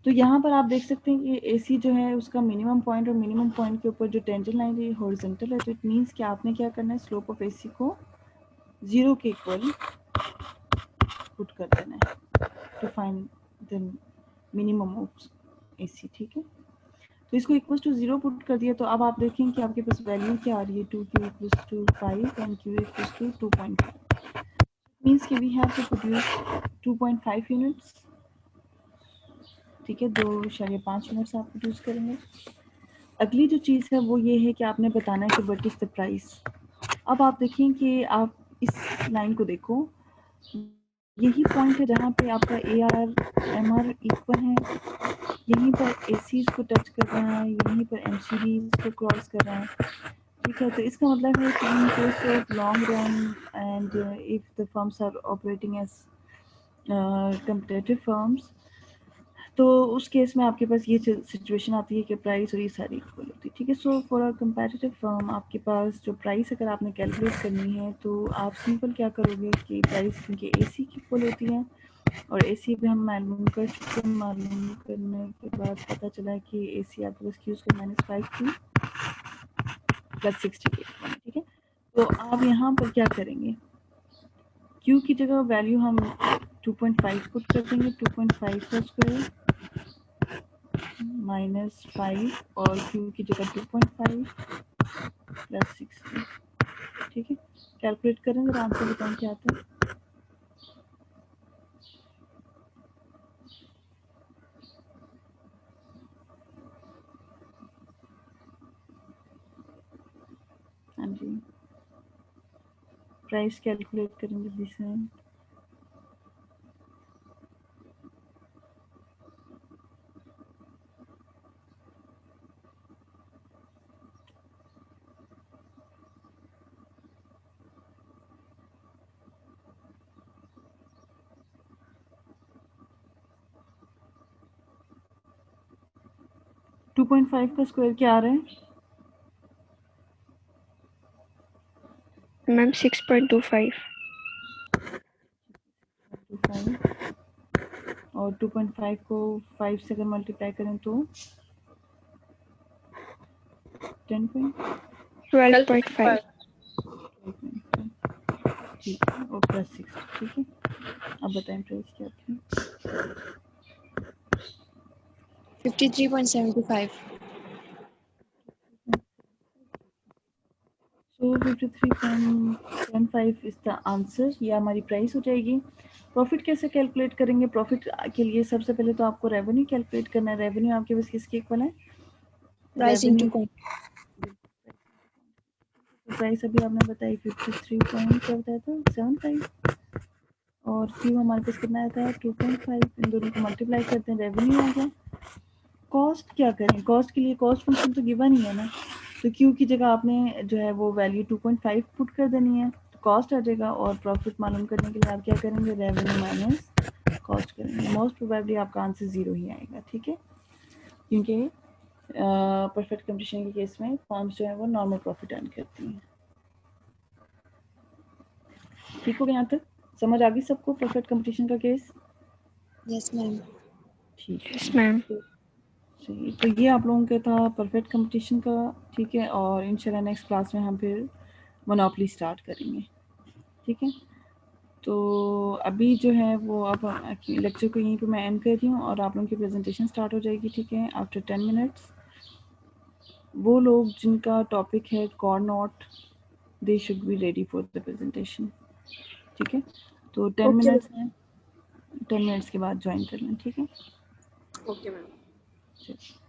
तो यहाँ पर आप देख सकते हैं कि एसी जो है उसका मिनिमम पॉइंट और मिनिमम पॉइंट के ऊपर जो टेंजेंट लाइन है हॉरिजॉन्टल है, तो इट मीन्स कि आपने क्या करना है, स्लोप ऑफ एसी को 0 के इक्वल पुट कर देना है to find the minimum of AC. ठीक है, तो इसको इक्वल टू 0 पुट कर दिया तो अब आप देखें कि आपके पास वैल्यू क्या आ रही है, 2q equals to 5 and q equals to 2.5। Means कि we have to produce 2.5 units. ठीक है, 2.5 यूनिट्स आप प्रोड्यूस करेंगे। अगली जो चीज़ है वो ये है कि आपने बताना है कि व्हाट इज़ द प्राइस। अब आप देखें कि आप इस लाइन को देखो, यही पॉइंट है जहाँ पे आपका A R M R equal है, यहीं पर ए सीज को टच कर रहा है, यहीं पर एम सी डीज को क्रॉस कर रहा है। ठीक है, तो इसका मतलब है कि in case of long run and if the firms are operating as competitive firms, तो उस केस में आपके पास ये सिचुएशन आती है कि प्राइस और ये सारी इक्वल होती है। ठीक है, so for a comparative firm आपके पास जो प्राइस अगर आपने कैलकुलेट करनी है तो आप सिंपल क्या करोगे कि प्राइस क्योंकि एसी की इक्वल होती है और एसी भी हम मालूम कर चुके हैं, मालूम करने के बाद पता चला कि एसी आपके पास Q square minus 5q plus 60 के इक्वल है। ठीक है, तो आप यहाँ पर क्या करेंगे, क्यू की जगह वैल्यू हम 2.5 पुट कर देंगे, 2.5 का स्क्वायर माइनस 5 और क्यू की जगह 2.5 प्लस 60। ठीक है, कैलकुलेट करें जरा, आंसर बताएं क्या आता है। हाँ जी, प्राइस कैलकुलेट करेंगे जल्दी से। 2.5 का स्क्वायर क्या आ रहा है? मैम 6.25. 5 और 2.5 को 5 से अगर मल्टीप्लाई करें तो 10.5 12.5. ठीक है, और प्लस 6. ठीक है, अब बताएं प्राइस क्या थी? 53.75. So 53.75 is the answer. ये हमारी प्राइस हो जाएगी. प्रॉफिट कैसे कैलकुलेट करेंगे? प्रॉफिट के लिए सबसे पहले तो आपको रेवेन्यू कैलकुलेट करना है. रेवेन्यू आपके पास किसके इक्वल है? Price into point. प्राइस अभी आपने बताई 53 पॉइंट क्या बताया था 75 और क्यू हमारे पास कितना आता है 2.5. इन दोनों को मल्टीप्लाई करते हैं, रेवेन्यू आ गया. कॉस्ट क्या करें? कॉस्ट के लिए कॉस्ट फंक्शन तो गिवन ही है ना, तो क्यू की जगह आपने जो है वो वैल्यू 2.5 पुट कर देनी है, तो कॉस्ट आ जाएगा. और प्रॉफिट मालूम करने के लिए आप क्या करेंगे? रेवेन्यू माइनस कॉस्ट करेंगे. मोस्ट प्रोबेबली आपका आंसर 0 ही आएगा. ठीक है, क्योंकि परफेक्ट कंपटीशन के केस में फर्म्स जो है वो नॉर्मल प्रॉफिट अर्न करती हैं. ठीक हो गया? यहाँ तक समझ आ गई सबको परफेक्ट कंपटीशन का केस? Yes, ma'am. ठीक है, Yes, ma'am. सही. तो ये आप लोगों का था परफेक्ट कंपटीशन का. ठीक है, और इंशाल्लाह नेक्स्ट क्लास में हम फिर मोनोपोली स्टार्ट करेंगे. ठीक है, तो अभी जो है वो अब लेक्चर को यहीं पे मैं एंड कर रही हूँ और आप लोगों की प्रेजेंटेशन स्टार्ट हो जाएगी. ठीक है, आफ्टर 10 मिनट्स. वो लोग जिनका टॉपिक है or not, they should be ready for the presentation. ठीक है, तो 10 Okay, मिनट्स हैं, 10 मिनट्स के बाद ज्वाइन कर लें. ठीक है, okay, ma'am. चलिए.